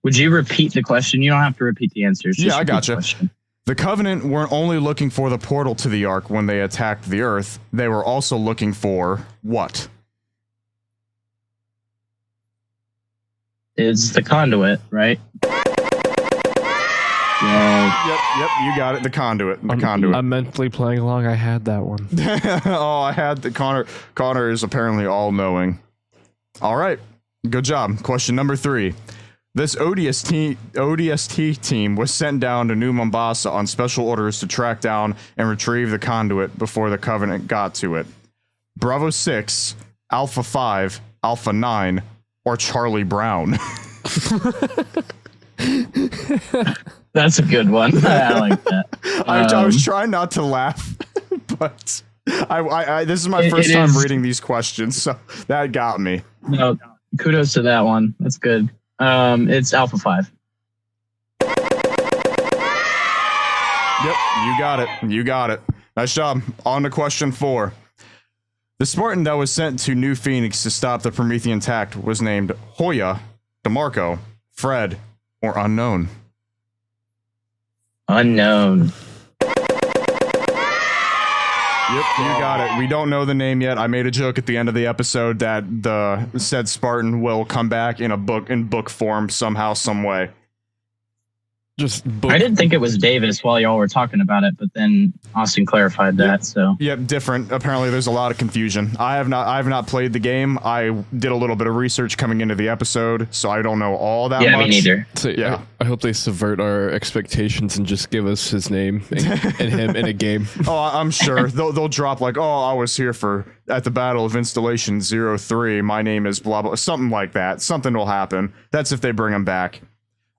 Would you repeat the question? You don't have to repeat the answers. Yeah, I repeat gotcha. the question. The Covenant weren't only looking for the portal to the Ark when they attacked the Earth, they were also looking for what? It's the Conduit, right? Yeah. Yep, you got it. The Conduit. Conduit. I'm mentally playing along. I had that one. Oh, I had the Connor. Connor is apparently all-knowing. All right, good job. Question number 3. This ODST team was sent down to New Mombasa on special orders to track down and retrieve the Conduit before the Covenant got to it. Bravo 6, Alpha 5, Alpha 9, or Charlie Brown? That's a good one. I like that. I was trying not to laugh, but this is my first time reading these questions, so that got me. No, kudos to that one. That's good. It's Alpha 5. Yep, you got it. Nice job. On to question 4. The Spartan that was sent to New Phoenix to stop the Promethean attack was named Hoya, DeMarco, Fred, or Unknown. Unknown. Yep, you got it. We don't know the name yet. I made a joke at the end of the episode that the said Spartan will come back in book form somehow, some way. Just book. I didn't think it was Davis while y'all were talking about it, but then Austin clarified that. So Yep, different. Apparently, there's a lot of confusion. I have not played the game. I did a little bit of research coming into the episode, so I don't know all that much. yeah, me neither. So, Yeah. I hope they subvert our expectations and just give us his name and him in a game. Oh, I'm sure they'll drop like, oh, I was here at the Battle of Installation 03. My name is blah blah, something like that. Something will happen. That's if they bring him back.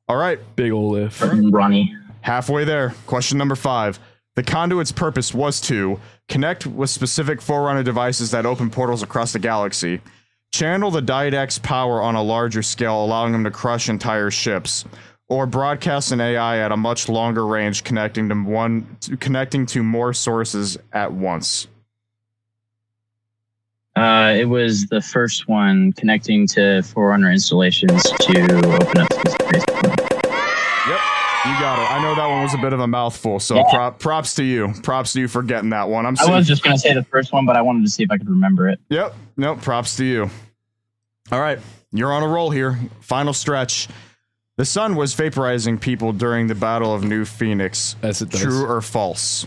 All right, Big ol' if. Ronnie. halfway there. Question number 5. The Conduit's purpose was to connect with specific Forerunner devices that open portals across the galaxy, channel the Didax power on a larger scale, allowing them to crush entire ships, or broadcast an AI at a much longer range, connecting to more sources at once. It was the first one, connecting to Forerunner installations to open up space. Yep, you got it. I know that one was a bit of a mouthful, so props to you. Props to you for getting that one. I was just going to say the first one, but I wanted to see if I could remember it. Yep, nope, props to you. All right, you're on a roll here. Final stretch. The sun was vaporizing people during the Battle of New Phoenix. As it does. True or false?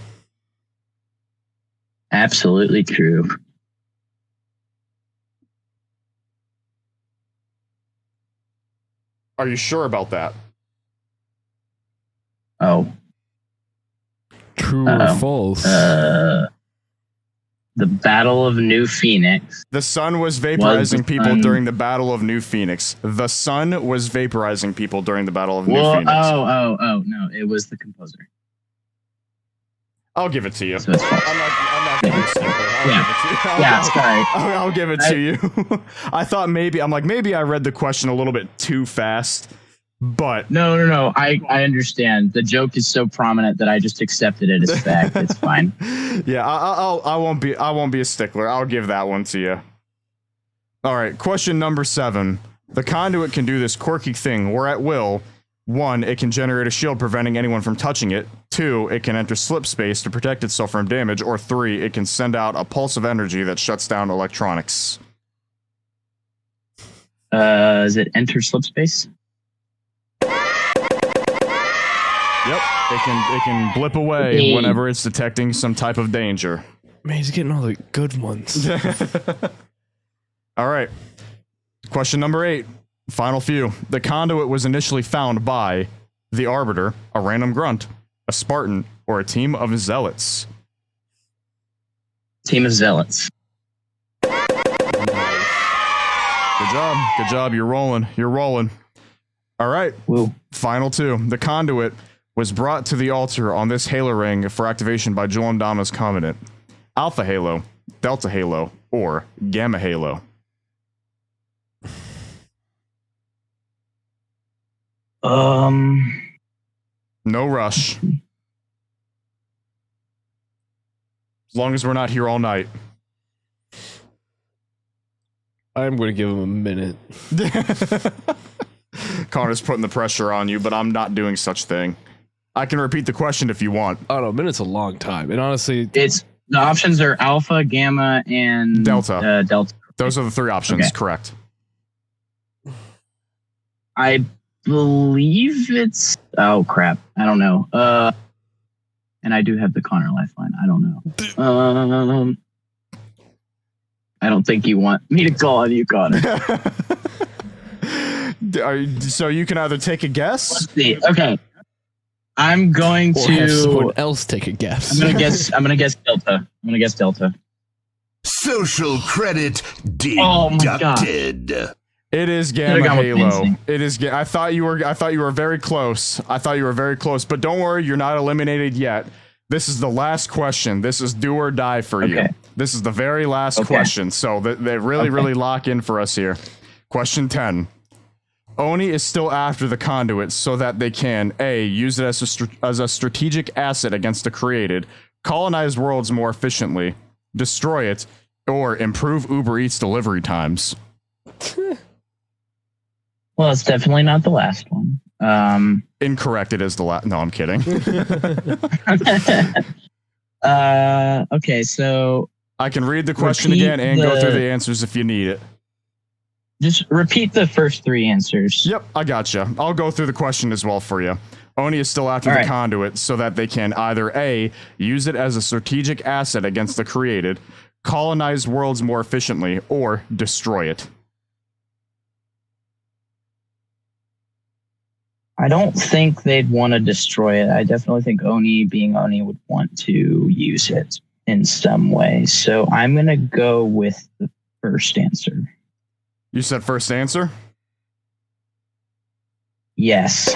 Absolutely true. Are you sure about that? Oh. True or false? The Battle of New Phoenix. The sun was vaporizing people sun- during the Battle of New Phoenix. The sun was vaporizing people during the Battle of New Well, Phoenix. no, it was the composer. I'll give it to you. So it's false. I'm not giving you a sticker. Sorry. I'll give it to you. I thought maybe I read the question a little bit too fast, but No. I understand. The joke is so prominent that I just accepted it as fact. It's fine. yeah, I won't be a stickler. I'll give that one to you. All right, question number 7. The Conduit can do this quirky thing where at will, 1, it can generate a shield preventing anyone from touching it. 2, it can enter slip space to protect itself from damage. Or 3, it can send out a pulse of energy that shuts down electronics. Is it enter slip space? Yep, it can blip away whenever it's detecting some type of danger. Man, he's getting all the good ones. All right. Question number 8. Final few. The Conduit was initially found by the Arbiter, a random grunt, a Spartan, or a team of zealots. Team of zealots. Good job. You're rolling. All right. Woo. Final 2. The Conduit was brought to the altar on this Halo ring for activation by Joel Dama's Covenant. Alpha Halo, Delta Halo, or Gamma Halo. No rush. As long as we're not here all night. I'm going to give him a minute. Connor's putting the pressure on you, but I'm not doing such thing. I can repeat the question if you want. I don't know, a minute's a long time. And honestly, It's the options are alpha, gamma, and Delta. Delta. Those are the 3 options, Okay. correct? I believe it's. Oh crap! I don't know. And I do have the Connor lifeline. I don't know. I don't think you want me to call on you, Connor. So you can either take a guess. Let's see. Okay. I'm going or have someone to. else take a guess. I'm gonna guess Delta. Social credit Oh my God. deducted. It is Could've Gamma gone with Halo. instinct. It is. I thought you were very close. But don't worry, you're not eliminated yet. This is the last question. This is do or die for you. Okay. This is the very last question. So they really lock in for us here. Question 10. Oni is still after the Conduit so that they can A, use it as a strategic asset against the created, colonize worlds more efficiently, destroy it, or improve Uber Eats delivery times. Well, it's definitely not the last one. Incorrect. It is the last. No, I'm kidding. Okay, so I can read the question Repeat again and go through the- the answers if you need it. just repeat the first three answers. Yep, I gotcha. I'll go through the question as well for you. Oni is still after All the right. Conduit so that they can either A, use it as a strategic asset against the created, colonize worlds more efficiently, or destroy it. I don't think they'd want to destroy it. I definitely think Oni, being Oni, would want to use it in some way. So I'm going to go with the first answer. You said first answer? Yes.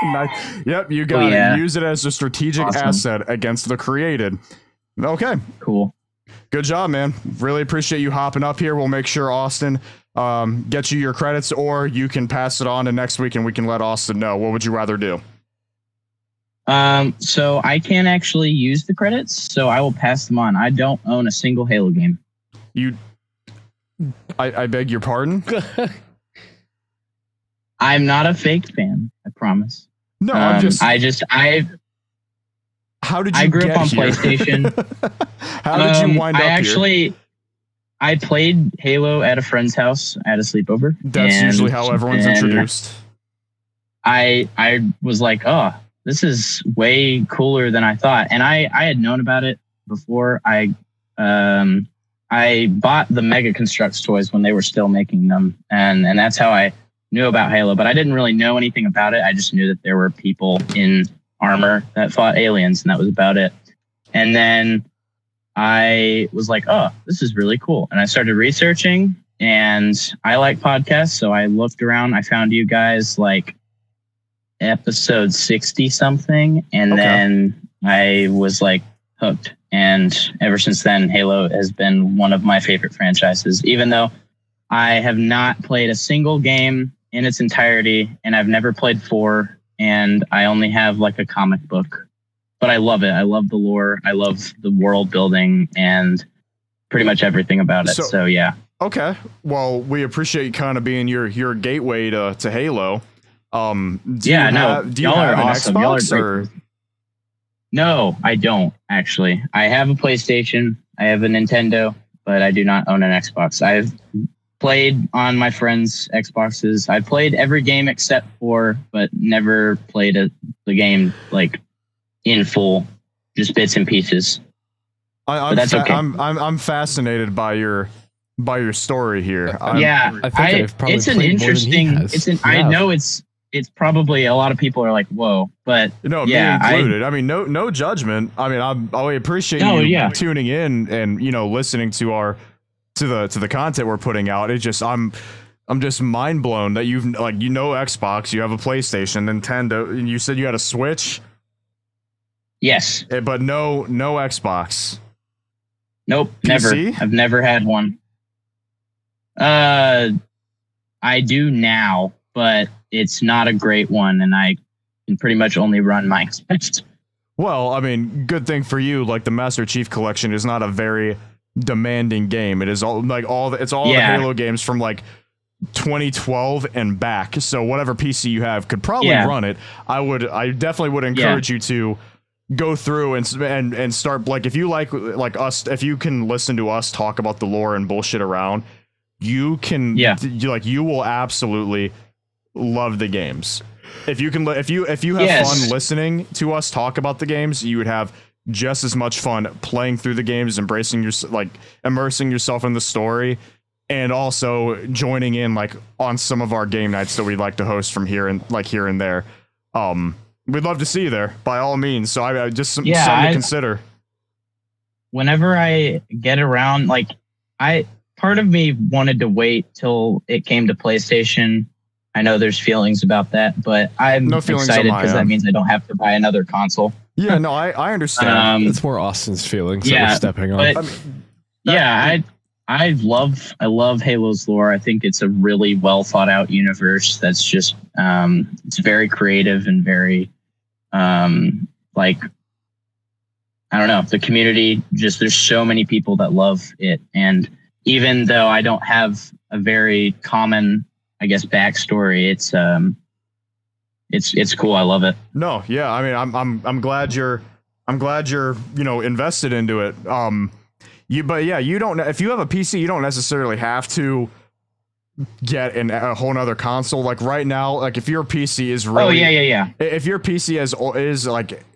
Nice. Yep, you got yeah. it. Use it as a strategic Awesome. asset against the created. Okay. Cool. Good job, man. Really appreciate you hopping up here. We'll make sure Austin gets you your credits, or you can pass it on to next week and we can let Austin know. What would you rather do? So I can't actually use the credits, so I will pass them on. I don't own a single Halo game. I beg your pardon? I'm not a fake fan, I promise. No, I'm just. How did you I grew get up on here? PlayStation. How did you wind up I played Halo at a friend's house at a sleepover. That's and usually how everyone's then introduced. I was like, oh, this is way cooler than I thought. And I had known about it before. I bought the Mega Constructs toys when they were still making them. And that's how I knew about Halo, but I didn't really know anything about it. I just knew that there were people in armor that fought aliens, and that was about it. And then I was like, oh, this is really cool. And I started researching, and I like podcasts. So I looked around. I found you guys like episode 60 something. And then I was like hooked. And ever since then, Halo has been one of my favorite franchises, even though I have not played a single game in its entirety, and I've never played 4, and I only have like a comic book. But I love it. I love the lore. I love the world building and pretty much everything about it. So yeah. Okay. Well, we appreciate you kind of being your gateway to Halo. Do you have y'all are an awesome. Y'all are Xbox great. or? No, I don't actually. I have a PlayStation. I have a Nintendo, but I do not own an Xbox. I've played on my friends' Xboxes. I played every game except 4, but never played the game like in full, just bits and pieces. But that's okay. I'm fascinated by your story here. I think I've probably it's an played interesting. more than he has. I know it's probably a lot of people are like, whoa, but No, yeah, me included. I mean, no judgment. I mean, I appreciate you tuning in and listening to the content we're putting out. It just I'm just mind blown that you've Xbox, you have a PlayStation, Nintendo, and you said you had a Switch. Yes, But no Xbox. nope, PC? never. I've never had one. I do now, but it's not a great one, and I can pretty much only run Minecraft. Well, I mean, good thing for you. Like the Master Chief Collection is not a very demanding game. It is all the Halo games from like 2012 and back. So whatever PC you have could probably run it. I definitely would encourage you to go through and start, like, if you like us, if you can listen to us talk about the lore and bullshit around, you can you will absolutely love the games. If you have fun listening to us talk about the games, you would have just as much fun playing through the games, immersing yourself in the story, and also joining in like on some of our game nights that we like to host from here and there. We'd love to see you there by all means. So I just something to consider. Whenever I get around, part of me wanted to wait till it came to PlayStation. I know there's feelings about that, but I'm excited because that means I don't have to buy another console. Yeah, no, I understand. It's more Austin's feelings that we're stepping on. I love Halo's lore. I think it's a really well thought out universe that's just it's very creative and very I don't know, the community, just there's so many people that love it. And even though I don't have a very common, I guess, backstory, it's it's cool. I love it. No, yeah. I mean, I'm glad you're invested into it. You don't. If you have a PC, you don't necessarily have to get a whole nother console. Like right now, like if your PC is really, if your PC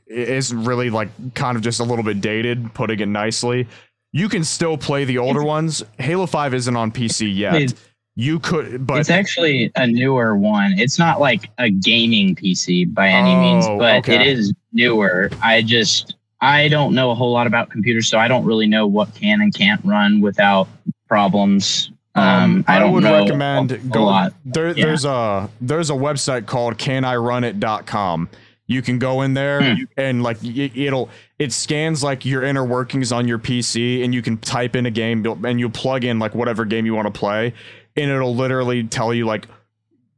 is really like kind of just a little bit dated, putting it nicely, you can still play the older ones. Halo 5 isn't on PC yet. You could, but it's actually a newer one. It's not like a gaming PC by any means, but it is newer. I don't know a whole lot about computers, so I don't really know what can and can't run without problems. I would recommend there's a website called canirunit.com. You can go in there and like it scans like your inner workings on your PC, and you can type in a game and you plug in like whatever game you want to play, and it'll literally tell you like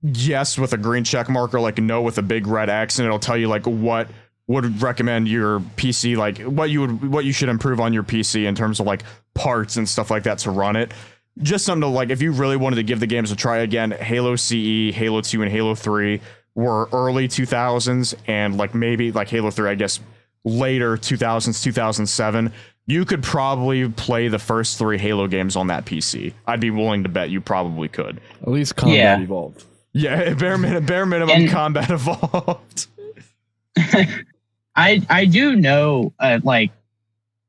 yes with a green check mark or like no with a big red X, and it'll tell you like what would recommend your PC, like what you should improve on your PC in terms of like parts and stuff like that to run it. Just something to like, if you really wanted to give the games a try again. Halo CE, Halo 2, and Halo 3 were early 2000s, and like maybe like Halo 3, I guess later 2000s, 2007. You could probably play the first 3 Halo games on that PC. I'd be willing to bet you probably could. At least Combat Evolved. Yeah, bare minimum and Combat Evolved. I do know like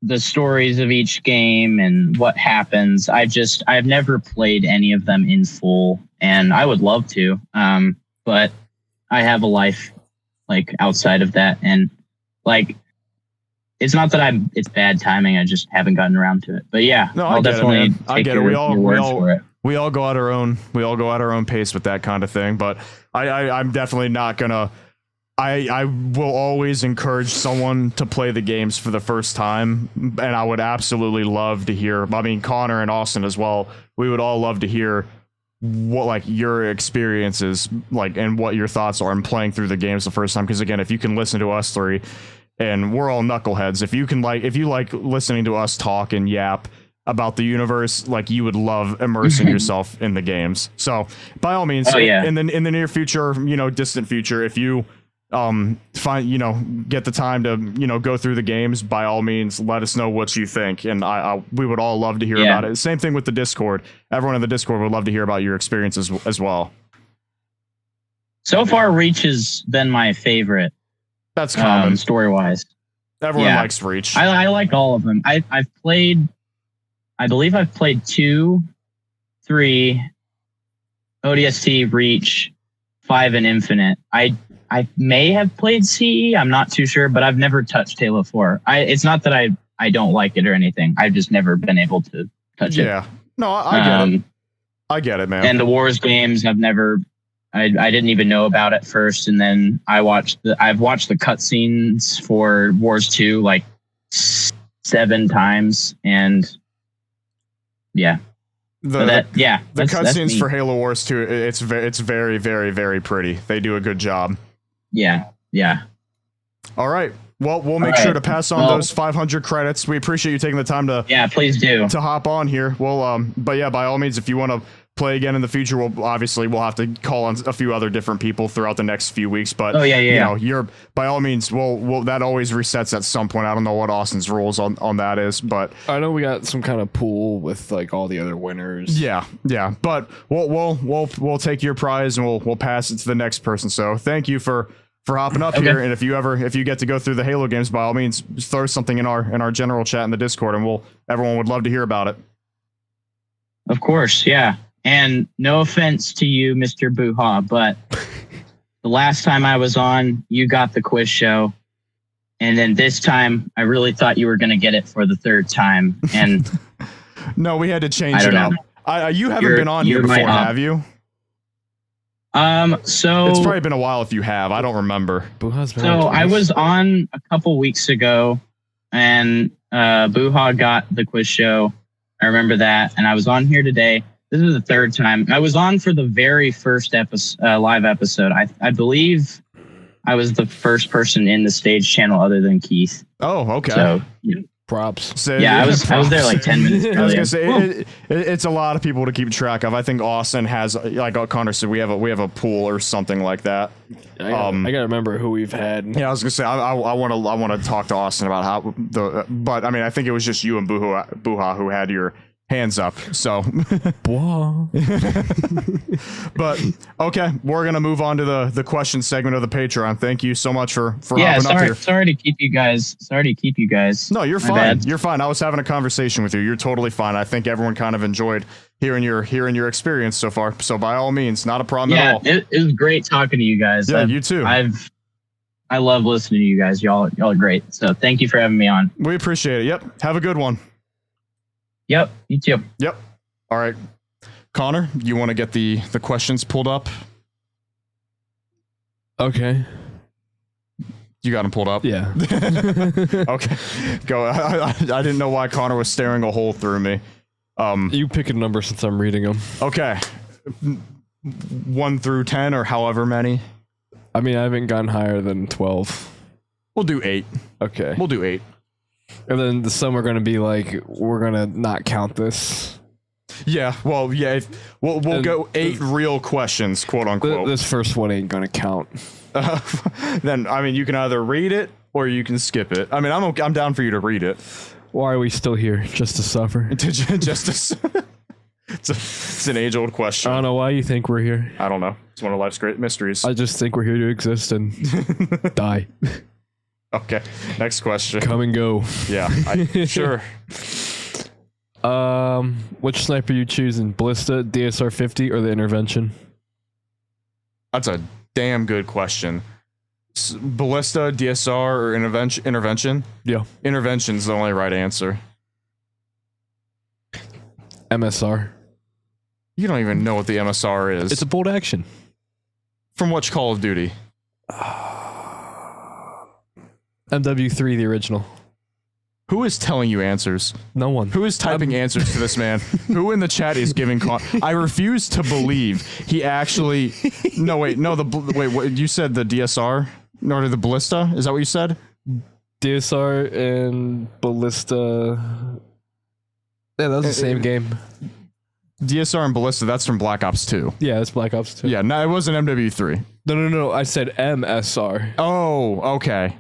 the stories of each game and what happens. I've never played any of them in full, and I would love to. But I have a life like outside of that, and like it's not that it's bad timing. I just haven't gotten around to it. But yeah, no, I'll definitely take your word for it. We all go at our own pace with that kind of thing. But I'm definitely not gonna. I will always encourage someone to play the games for the first time, and I would absolutely love to hear. I mean, Connor and Austin as well. We would all love to hear what like your experiences like and what your thoughts are in playing through the games the first time. Because again, if you can listen to us three, and we're all knuckleheads, if you like listening to us talk and yap about the universe, like you would love immersing yourself in the games. So by all means, in the near future, distant future, if you get the time to go through the games, by all means let us know what you think, and we would all love to hear about it. Same thing with the Discord. Everyone in the Discord would love to hear about your experiences as well. So far, Reach has been my favorite. That's common. Story wise, everyone likes Reach. I like all of them. I believe I've played 2, 3, ODST, Reach, 5, and Infinite. I may have played CE. I'm not too sure, but I've never touched Halo 4. It's not that I don't like it or anything. I've just never been able to touch it. Yeah. No, I get it. I get it, man. And the Wars games, I didn't even know about it first, and then I've watched the cutscenes for Wars 2 like 7 times, and yeah. The cutscenes for Halo Wars 2, it's very, very, very pretty. They do a good job. Yeah. All right. Well, we'll make sure to pass on those 500 credits. We appreciate you taking the time to please do to hop on here. Well, but yeah, by all means, if you want to play again in the future, we'll have to call on a few other different people throughout the next few weeks. But you're by all means, we'll that always resets at some point. I don't know what Austin's rules on that is, but I know we got some kind of pool with like all the other winners. Yeah. But we'll take your prize and we'll pass it to the next person. So thank you for hopping up here. And if you get to go through the Halo games, by all means, throw something in our general chat in the Discord, and everyone would love to hear about it. Of course, yeah. And no offense to you, Mr. Boo-Ha, but the last time I was on, you got the quiz show. And then this time, I really thought you were going to get it for the 3rd time. And no, we had to change it up. You haven't been on here before, have you? So it's probably been a while if you have. I don't remember. So I was on a couple weeks ago, and Boo-Ha got the quiz show. I remember that. And I was on here today. This is the 3rd time. I was on for the very first live episode. I believe I was the first person in the stage channel other than Keith. Oh, okay. So Props. So, Yeah, I was there like 10 minutes I was earlier. gonna say it's a lot of people to keep track of. I think Austin has, like Connor said, we have a pool or something like that. I gotta remember who we've had. Yeah, I was gonna say I want to talk to Austin about how but I mean I think it was just you and Buha who had your hands up. So, but okay, we're gonna move on to the question segment of the Patreon. Thank you so much for hopping up here. Sorry to keep you guys. No, you're My fine. bad. You're fine. I was having a conversation with you. You're totally fine. I think everyone kind of enjoyed hearing your experience so far. So by all means, not a problem at all. It was great talking to you guys. Yeah, you too. I love listening to you guys. Y'all are great. So thank you for having me on. We appreciate it. Yep. Have a good one. Yep, you too. Yep. All right. Connor, you want to get the questions pulled up? Okay. You got them pulled up? Yeah. Okay. Go. I didn't know why Connor was staring a hole through me. You pick a number since I'm reading them. Okay. 1 through 10 or however many. I mean, I haven't gone higher than 12. We'll do 8. Okay. We'll do 8. And then some are going to be like, we're going to not count this. Yeah, well, yeah, we'll go 8 real questions, quote unquote. This first one ain't going to count. Then, I mean, you can either read it or you can skip it. I mean, I'm down for you to read it. Why are we still here? Just to suffer? It's an age-old question. I don't know why you think we're here. I don't know. It's one of life's great mysteries. I just think we're here to exist and die. Okay, next question. Come and go. Yeah, sure. Which sniper you choosing? Ballista, DSR 50, or the intervention? That's a damn good question. Ballista, DSR, or intervention? Yeah. Intervention's the only right answer. MSR. You don't even know what the MSR is. It's a bolt action. From which Call of Duty? MW3, the original. Who is telling you answers? No one. Who is typing answers to this man? Who in the chat is giving? I refuse to believe he actually. No, wait, no. What you said? The DSR, or the Ballista? Is that what you said? DSR and Ballista. Yeah, that was the same game. DSR and Ballista. That's from Black Ops 2. Yeah, that's Black Ops 2. Yeah, no, it wasn't MW3. No. I said MSR. Oh, okay.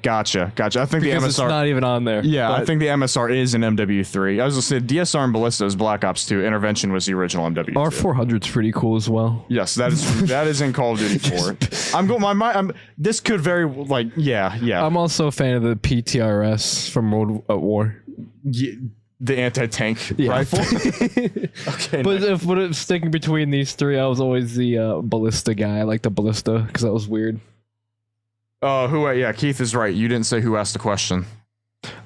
Gotcha. I think Because the MSR. it's not even on there. Yeah, I but think the MSR is in MW3. I was gonna say DSR and Ballista is Black Ops 2. Intervention was the original MW2. R400's pretty cool as well. Yes, that is in Call of Duty 4. I'm going. This could very yeah. I'm also a fan of the PTRS from World at War. Yeah, the anti-tank Yeah. rifle. Okay, But nice. if it's sticking between these three, I was always the Ballista guy. I like the Ballista because that was weird. Yeah, Keith is right. You didn't say who asked the question.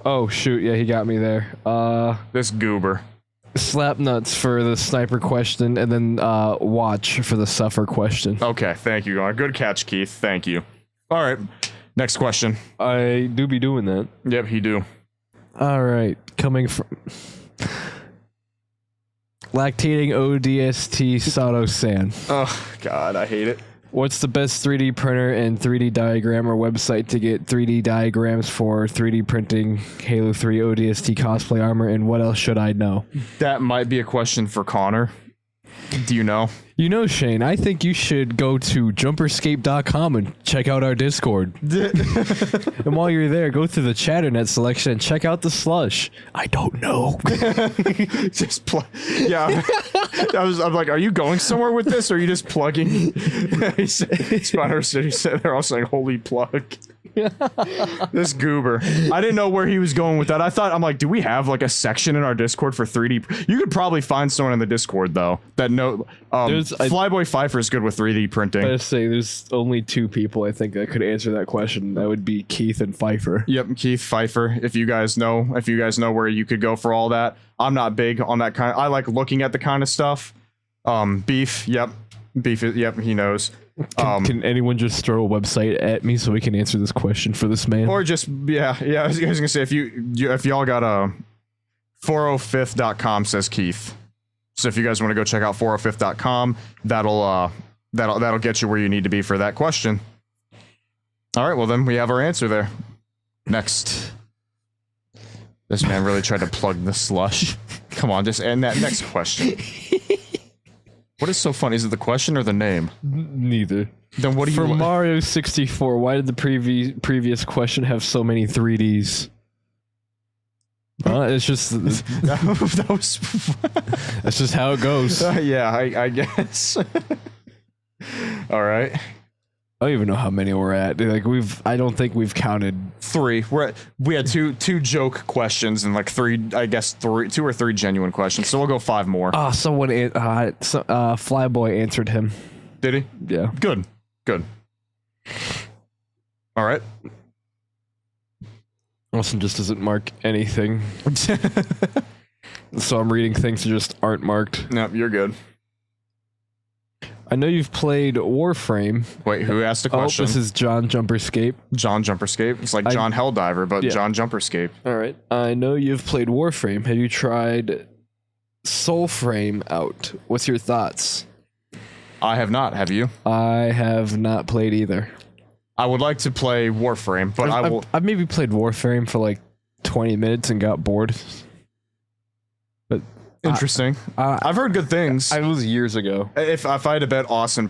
Oh shoot, yeah, he got me there. This goober. Slap nuts for the sniper question, and then watch for the suffer question. Okay, thank you. Good catch, Keith. Thank you. All right, next question. I do be doing that. Yep, he do. All right, coming from lactating ODST Sato San. Oh God, I hate it. What's the best 3D printer and 3D diagrammer website to get 3D diagrams for 3D printing Halo 3 ODST cosplay armor, and what else should I know? That might be a question for Connor. Do you know? You know, Shane, I think you should go to JumperScape.com and check out our Discord. And while you're there, go through the Chatternet selection and check out the slush. I don't know. Just yeah. I'm like, are you going somewhere with this, or are you just plugging? Spider City said they're all saying holy plug. This goober. I didn't know where he was going with that. I'm like, do we have like a section in our Discord for 3D? You could probably find someone in the Discord though that know. Flyboy Pfeiffer is good with 3D printing. I say there's only two people I think that could answer that question. That would be Keith and Pfeiffer. Yep, Keith Pfeiffer. If you guys know where you could go for all that. I'm not big on that kind. I like looking at the kind of stuff. Beef. Yep. Beef. Yep. He knows. Can anyone just throw a website at me so we can answer this question for this man? Or just yeah. I was gonna say if y'all got a 405th.com says Keith. So if you guys want to go check out 405th.com, that'll get you where you need to be for that question. All right, well then we have our answer there. Next. This man really tried to plug the slush. Come on, just end that next question. What is so funny? Is it the question or the name? Neither. Then what do you... For Mario 64, why did the previous question have so many 3Ds? It's just... that was... That's just how it goes. Yeah, I guess. All right. I don't even know how many we're at. Like I don't think we've counted 3. We had two joke questions and like 3, I guess 2 or 3 genuine questions. So we'll go 5 more. Someone, Flyboy answered him. Did he? Yeah. Good. All right. Austin just doesn't mark anything. So I'm reading things that just aren't marked. No, you're good. I know you've played Warframe. Wait, who asked the question? Oh, this is John JumperScape. John JumperScape. It's like John Helldiver, but John JumperScape. All right. I know you've played Warframe. Have you tried Soulframe out? What's your thoughts? I have not. Have you? I have not played either. I would like to play Warframe, but I've maybe played Warframe for like 20 minutes and got bored. But interesting. I've heard good things. It was years ago. If I had to bet, Austin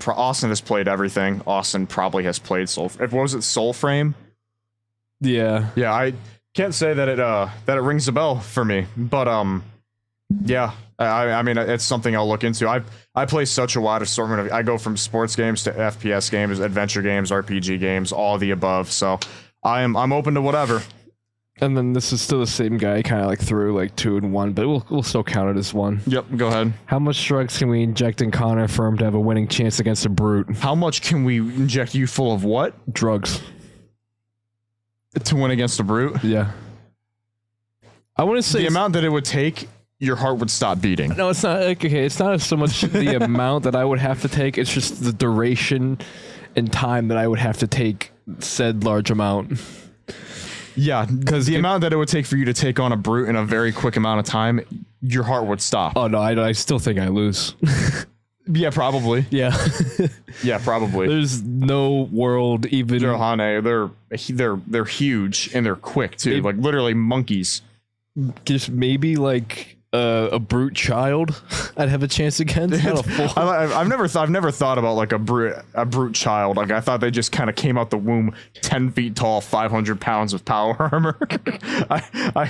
has played everything. Austin probably has played Soulframe? Yeah. Yeah, I can't say that it rings a bell for me, but yeah. I mean, it's something I'll look into. I play such a wide assortment I go from sports games to FPS games, adventure games, RPG games, all the above. So I'm open to whatever. And then this is still the same guy, kind of like threw like 2 and 1, but we'll still count it as 1. Yep, go ahead. How much drugs can we inject in Connor for him to have a winning chance against a brute? How much can we inject you full of what? Drugs. To win against a brute? Yeah. I want to say the amount that it would take, your heart would stop beating. No, it's not. Like, okay, it's not so much the amount that I would have to take. It's just the duration and time that I would have to take said large amount. Yeah, because the amount that it would take for you to take on a brute in a very quick amount of time, your heart would stop. Oh no, I still think I lose. Yeah, probably. Yeah. Yeah, probably. There's no world even. Johane, they're huge and they're quick too. Like literally monkeys. Just maybe like a brute child I'd have a chance against. Not a full. I've never thought about like a brute child. Like I thought they just kind of came out the womb 10 feet tall, 500 pounds of power armor. A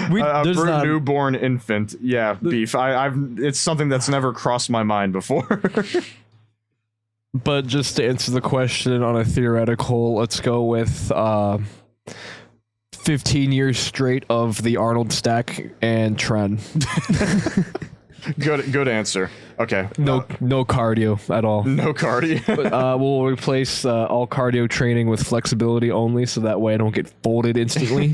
brute newborn infant. Yeah, beef. It's something that's never crossed my mind before. But just to answer the question on a theoretical, let's go with 15 years straight of the Arnold stack and Tren. Good answer. Okay. No cardio at all. No cardio. But we'll replace all cardio training with flexibility only, so that way I don't get folded instantly.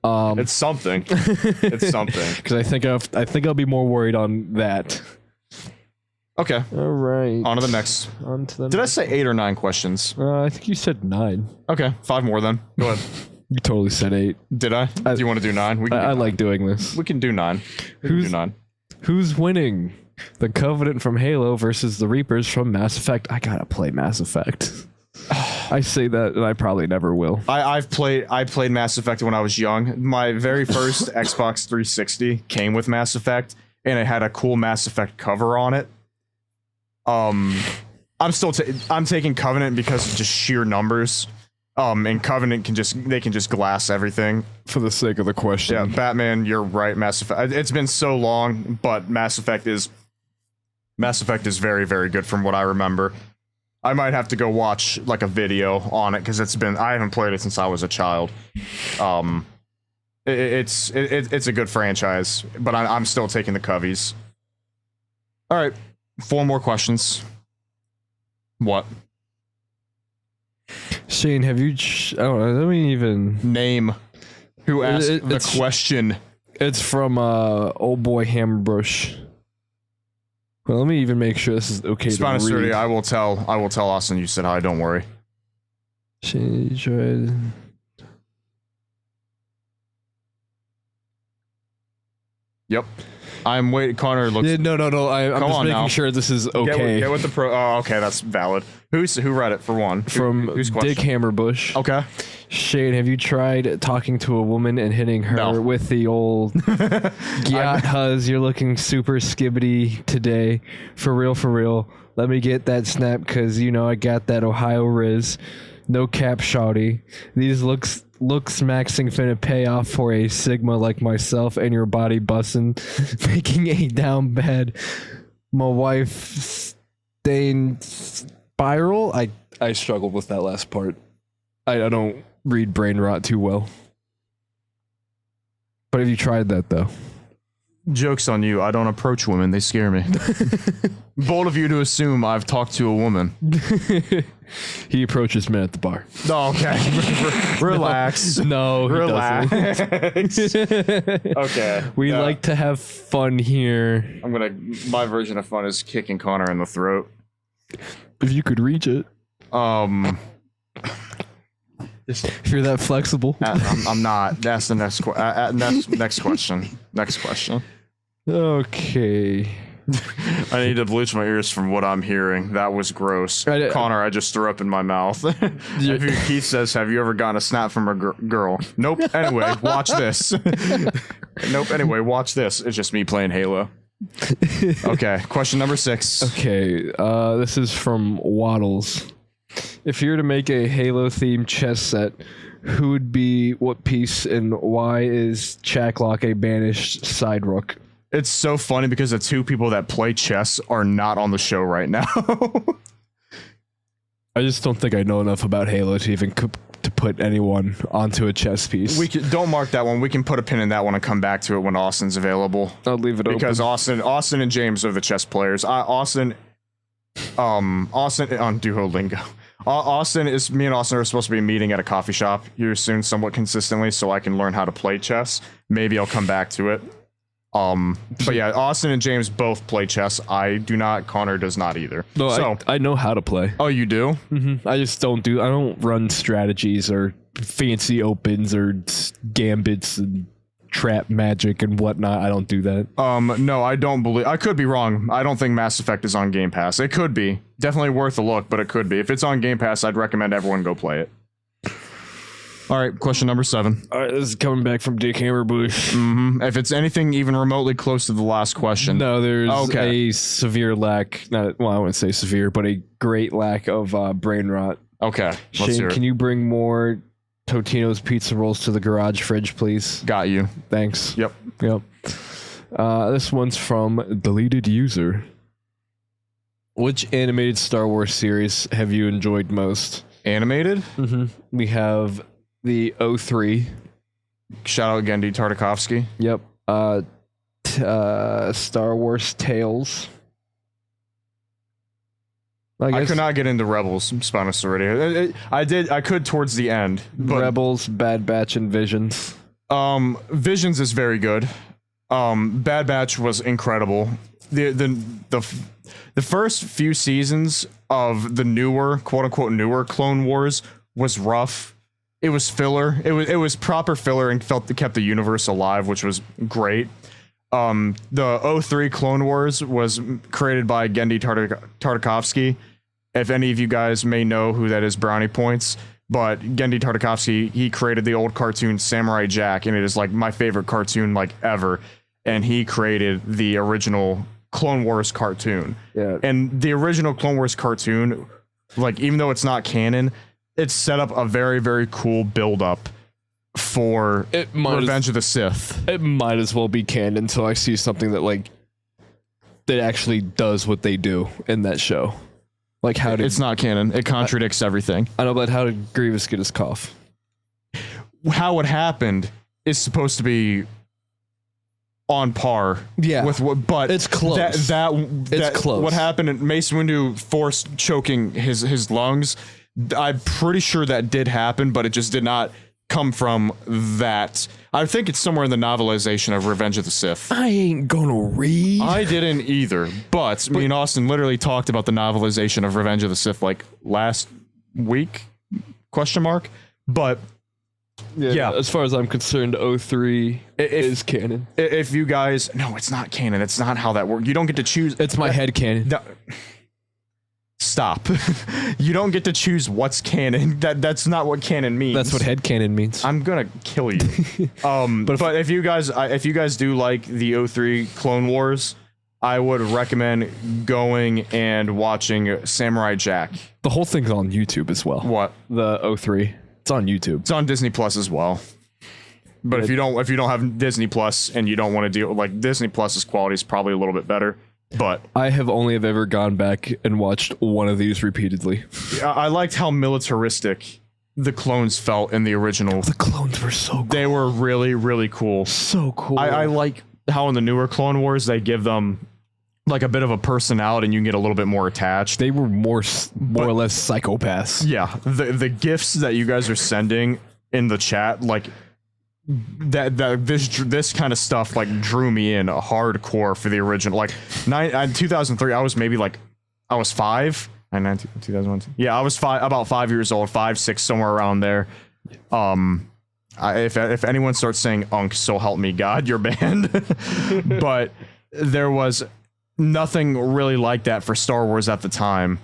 It's something. It's something. Because I think I'll be more worried on that. Okay. All right. On to the next. Did I say 8 or 9 questions? I think you said 9. Okay, 5 more then. Go ahead. You totally said 8. Did I? Do you want to do 9? I like doing this. We can do 9. Who's winning? The Covenant from Halo versus the Reapers from Mass Effect. I gotta play Mass Effect. I say that, and I probably never will. I played Mass Effect when I was young. My very first Xbox 360 came with Mass Effect, and it had a cool Mass Effect cover on it. I'm taking Covenant because of just sheer numbers. And Covenant can just glass everything for the sake of the question. Yeah, Batman, you're right. Mass Effect. It's been so long, but Mass Effect is very, very good from what I remember. I might have to go watch like a video on it because I haven't played it since I was a child. It's a good franchise, but I'm still taking the Covies. All right, 4 more questions. What? Shane, have you? I don't know. Let me even name who asked the question. It's from old boy Hammerbush. Well, let me even make sure this is okay Spartan to read. Strike, I will tell Austin you said hi. Don't worry. Shane tried. Yep. I'm waiting. Connor looks. Yeah, no. I'm just making sure this is okay. Get with the pro. Oh, okay, that's valid. Who read it for one? From whose Dick Hammerbush. Okay. Shane, have you tried talking to a woman and hitting her No. with the old "Yeah, huz, you're looking super skibbity today. For real, for real. Let me get that snap because, you know, I got that Ohio Riz. No cap, shawty. These looks maxing finna pay off for a Sigma like myself and your body bussin', making a down bad. My wife staying spiral. I struggled with that last part. I don't read brain rot too well. But have you tried that though? Joke's on you. I don't approach women. They scare me. Bold of you to assume I've talked to a woman. He approaches men at the bar. Oh, okay. Relax. No, he Relax. doesn't. Okay. We like to have fun here. My version of fun is kicking Connor in the throat. If you could reach it. If you're that flexible. I'm not. That's the next next question. Next question. Okay. I need to bleach my ears from what I'm hearing. That was gross. Connor, I just threw up in my mouth. Keith says, have you ever gotten a snap from a girl? Nope. Anyway, watch this. Nope. Anyway, watch this. It's just me playing Halo. Okay. Question number 6. Okay. This is from Waddles. If you were to make a Halo-themed chess set, who would be what piece and why is Chaklock a banished side rook? It's so funny because the two people that play chess are not on the show right now. I just don't think I know enough about Halo to even to put anyone onto a chess piece. Don't mark that one. We can put a pin in that one and come back to it when Austin's available. I'll leave it because open. Austin and James are the chess players. Austin on Duolingo. Me and Austin are supposed to be meeting at a coffee shop here soon, somewhat consistently, so I can learn how to play chess. Maybe I'll come back to it. But yeah, Austin and James both play chess. I do not. Connor does not either. No, so I know how to play. Oh, you do? Mm-hmm. I just don't run strategies or fancy opens or gambits and trap magic and whatnot. I don't do that. No, I don't believe. I could be wrong. I don't think Mass Effect is on Game Pass. It could be. Definitely worth a look, but it could be. If it's on Game Pass, I'd recommend everyone go play it. All right, question number 7. All right, this is coming back from Dick Hammerbush. Mm-hmm. If it's anything even remotely close to the last question. No, there's a severe lack. I wouldn't say severe, but a great lack of brain rot. Okay, Shane, can you bring more Totino's pizza rolls to the garage fridge, please? Got you. Thanks. Yep. This one's from Deleted User. Which animated Star Wars series have you enjoyed most? Animated? Mm-hmm. We have the 03. Shout out Gendy Tartakovsky. Yep. Star Wars Tales. I could not get into Rebels, Spinus already. I could towards the end. But Rebels, Bad Batch, and Visions. Visions is very good. Bad Batch was incredible. The first few seasons of the newer, quote unquote newer Clone Wars was rough. It was filler. It was proper filler and kept the universe alive, which was great. The 03 Clone Wars was created by Gendy Tartakovsky. If any of you guys may know who that is, brownie points. But Gendy Tartakovsky, he created the old cartoon Samurai Jack, and it is like my favorite cartoon like ever. And he created the original Clone Wars cartoon. Yeah. And the original Clone Wars cartoon, like even though it's not canon, it's set up a very, very cool build up for Revenge of the Sith. It might as well be canon until I see something that actually does what they do in that show. Like it's not canon. It contradicts everything. I know, but how did Grievous get his cough? How it happened is supposed to be on par. Yeah. With what, but it's close. It's close. What happened in Mace Windu forced choking his lungs. I'm pretty sure that did happen, but it just did not come from that. I think it's somewhere in the novelization of Revenge of the Sith. I ain't gonna read. I didn't either, but me and Austin literally talked about the novelization of Revenge of the Sith like last week? Question mark. But yeah, as far as I'm concerned, 03 is canon. If you guys, no, it's not canon. It's not how that works. You don't get to choose. It's my head canon. stop. You don't get to choose what's canon. That's not what canon means. That's what headcanon means. I'm gonna kill you. But if you guys do like the 03 Clone Wars, I would recommend going and watching Samurai Jack. The whole thing's on YouTube as well. What? The 03. It's on YouTube. It's on Disney Plus as well. But if you don't have Disney Plus and you don't want to deal like Disney Plus's quality is probably a little bit better. But I have only ever gone back and watched one of these repeatedly. I liked how militaristic the clones felt in the original. The clones were so cool. They were really, really cool. So cool. I like how in the newer Clone Wars they give them like a bit of a personality and you can get a little bit more attached. They were more or less psychopaths. Yeah, the gifts that you guys are sending in the chat, like this kind of stuff like drew me in hardcore for the original. Like 2003, I was maybe like I was 5. 2001. Yeah, I was about 5 years old, 5, 6, somewhere around there. If anyone starts saying "unk," so help me God, you're banned. But there was nothing really like that for Star Wars at the time.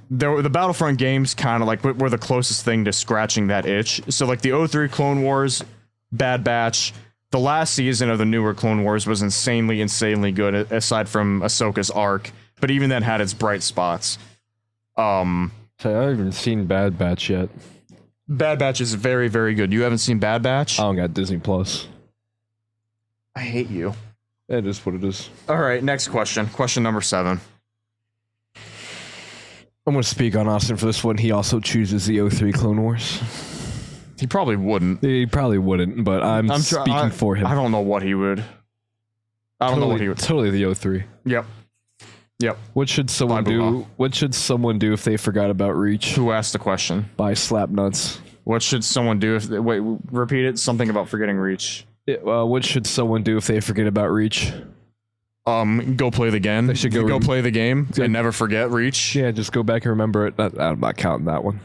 The Battlefront games kind of like were the closest thing to scratching that itch. So like the 03 Clone Wars, Bad Batch, the last season of the newer Clone Wars was insanely good, aside from Ahsoka's arc. But even that had its bright spots. I haven't even seen Bad Batch yet. Bad Batch is very, very good. You haven't seen Bad Batch? I don't got Disney Plus. I hate you. It is what it is. All right, next question. Question number 7. I'm going to speak on Austin for this one. He also chooses the 03 Clone Wars. He probably wouldn't. He probably wouldn't, but I'm speaking for him. I don't know what he would. I don't know what he would. Totally the 03. Yep. What should someone do? What should someone do if they forgot about Reach? Who asked the question? Buy Slapnuts. What should someone do if wait, repeat it. Something about forgetting Reach. What should someone do if they forget about Reach? Go play the game. They should go play the game and never forget Reach. Yeah, just go back and remember it. I'm not counting that one.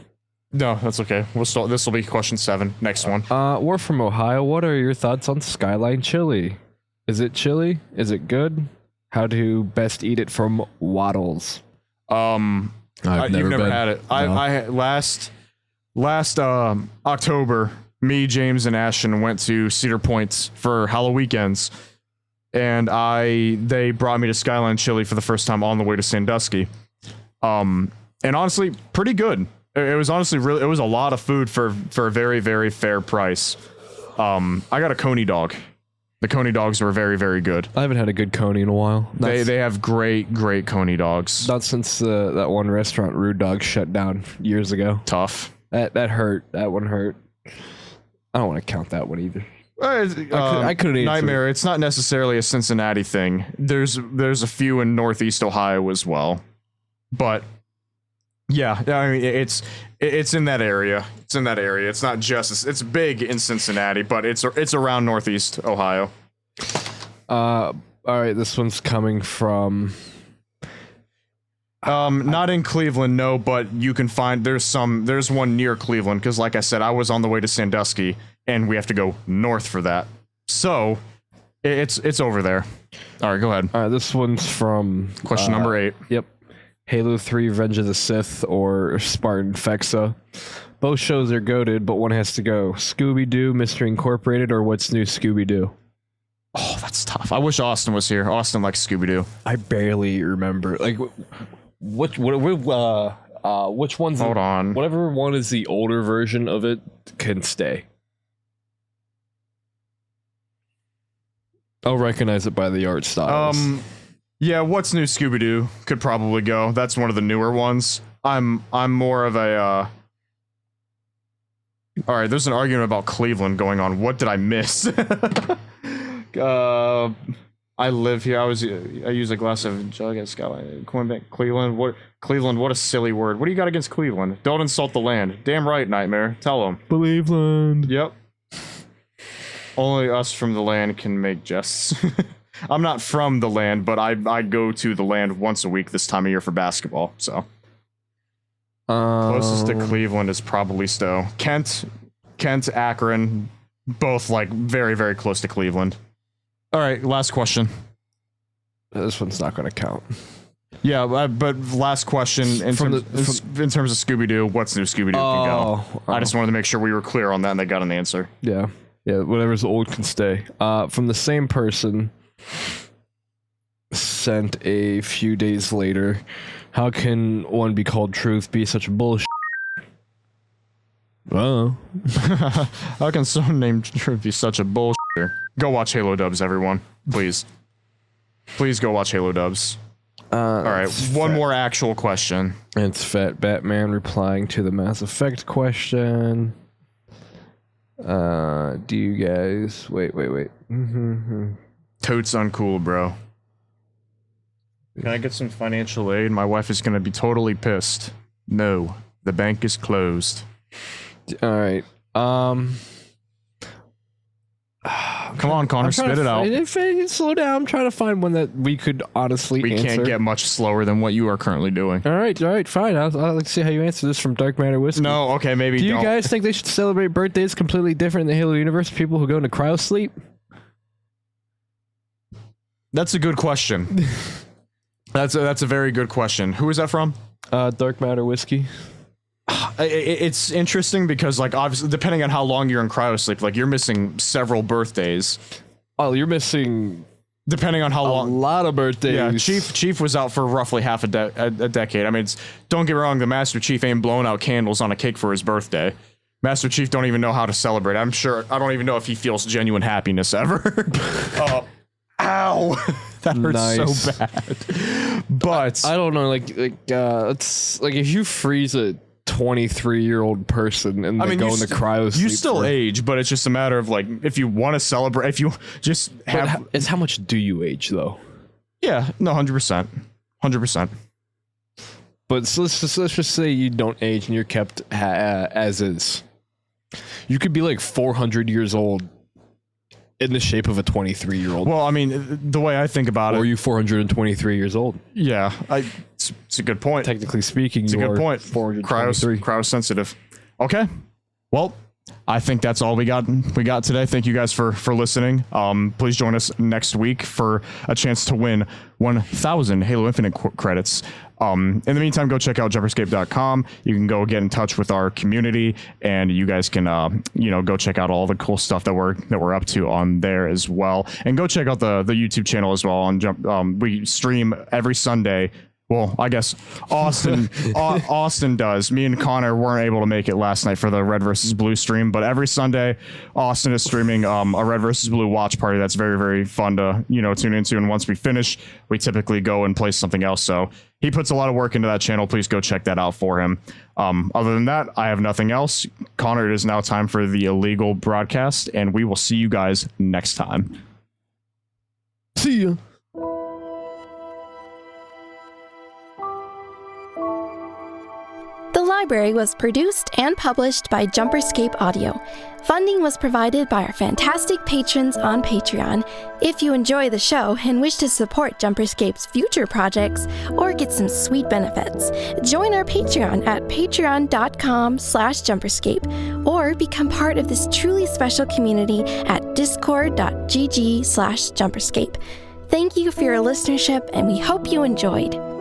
No, that's okay. We'll start. This will be question 7. Next one. We're from Ohio. What are your thoughts on Skyline chili? Is it chili? Is it good? How to best eat it from Waddles? You've never had it. No. I last October, me, James, and Ashton went to Cedar Point for Halloween weekends, and they brought me to Skyline Chili for the first time on the way to Sandusky. And honestly, pretty good. It was honestly it was a lot of food for a very, very fair price. I got a Coney dog. The Coney dogs were very, very good. I haven't had a good Coney in a while. They have great Coney dogs. Not since that one restaurant, Rude Dog, shut down years ago. Tough. That hurt. That one hurt. I don't want to count that one either. I couldn't Nightmare. It's not necessarily a Cincinnati thing. There's a few in Northeast Ohio as well, but yeah, I mean it's in that area. It's in that area. It's not just it's big in Cincinnati, but it's around Northeast Ohio. All right, this one's coming from not in Cleveland, no, but you can find there's one near Cleveland because like I said, I was on the way to Sandusky and we have to go north for that. So it's over there. All right, go ahead. All right, this one's from question number 8. Yep. Halo 3 Revenge of the Sith or Spartan Fexa. Both shows are goated, but one has to go. Scooby-Doo, Mystery Incorporated, or What's New Scooby-Doo? Oh, that's tough. I wish Austin was here. Austin likes Scooby-Doo. I barely remember. Like, which one's... Hold on. Whatever one is the older version of it can stay. I'll recognize it by the art styles. Yeah, What's New Scooby-Doo could probably go. That's one of the newer ones. I'm more of a all right, there's an argument about Cleveland going on. What did I miss? I live here. I use a glass of jug at Skyline. Cleveland. What a silly word. What do you got against Cleveland? Don't insult the land. Damn right, Nightmare. Tell them. Cleveland. Yep. Only us from the land can make jests. I'm not from the land, but I go to the land once a week this time of year for basketball. So closest to Cleveland is probably Stowe. Kent, Akron, both like very, very close to Cleveland. All right, last question. This one's not going to count. Yeah, but last question in terms of Scooby-Doo, what's new Scooby-Doo can go? I just wanted to make sure we were clear on that and they got an answer. Yeah, whatever's old can stay. From the same person, sent a few days later. How can one be called truth be such bullshit? Oh. How can someone named Truth be such a bullshitter? Go watch Halo Dubs, everyone. Please. Please go watch Halo Dubs. All right, one more actual question. It's Fat Batman replying to the Mass Effect question. Do you guys... Wait. Totes uncool, bro. Can I get some financial aid? My wife is going to be totally pissed. No, the bank is closed. All right. Come on, Connor, spit it out. Slow down. I'm trying to find one that we could honestly answer. We can't get much slower than what you are currently doing. All right, fine. I'll like to see how you answer this from Dark Matter Whiskey. No, okay, maybe Do you don't. guys think they should celebrate birthdays completely different in the Halo universe? People who go into cryo sleep? That's a good question. That's a very good question. Who is that from? Dark Matter Whiskey. It's interesting because, like, obviously, depending on how long you're in cryosleep, like, you're missing several birthdays. Oh, you're missing... Depending on how long... A lot of birthdays. Yeah, Chief was out for roughly half a decade. I mean, don't get me wrong, the Master Chief ain't blowing out candles on a cake for his birthday. Master Chief don't even know how to celebrate. I don't even know if he feels genuine happiness ever. Ow! That hurts so bad. But... I don't know, it's... Like, if you freeze a 23-year-old person and they go into cryo sleep, you still age, but it's just a matter of, like, if you want to celebrate, if you just have... It's how much do you age, though? Yeah, no, 100%. 100%. But so let's just say you don't age and you're kept as is. You could be, like, 400 years old in the shape of a 23-year-old. Well, I mean, the way I think about it... Or are you 423 years old? Yeah, it's a good point. Technically speaking, it's a good point. 423. Cryosensitive. Okay. Well, I think that's all we got today. Thank you guys for listening. Please join us next week for a chance to win 1,000 Halo Infinite credits. In the meantime, go check out JumperScape.com. You can go get in touch with our community, and you guys can go check out all the cool stuff that we're up to on there as well. And go check out the YouTube channel as well. On we stream every Sunday. Well, I guess Austin does. Me and Connor weren't able to make it last night for the Red versus Blue stream, but every Sunday, Austin is streaming a Red versus Blue watch party that's very, very fun to tune into. And once we finish, we typically go and play something else. So he puts a lot of work into that channel. Please go check that out for him. Other than that, I have nothing else. Connor, it is now time for the illegal broadcast, and we will see you guys next time. See ya. The library was produced and published by JumperScape Audio. Funding was provided by our fantastic patrons on Patreon. If you enjoy the show and wish to support JumperScape's future projects or get some sweet benefits, join our Patreon at patreon.com/JumperScape or become part of this truly special community at discord.gg/JumperScape. Thank you for your listenership, and we hope you enjoyed.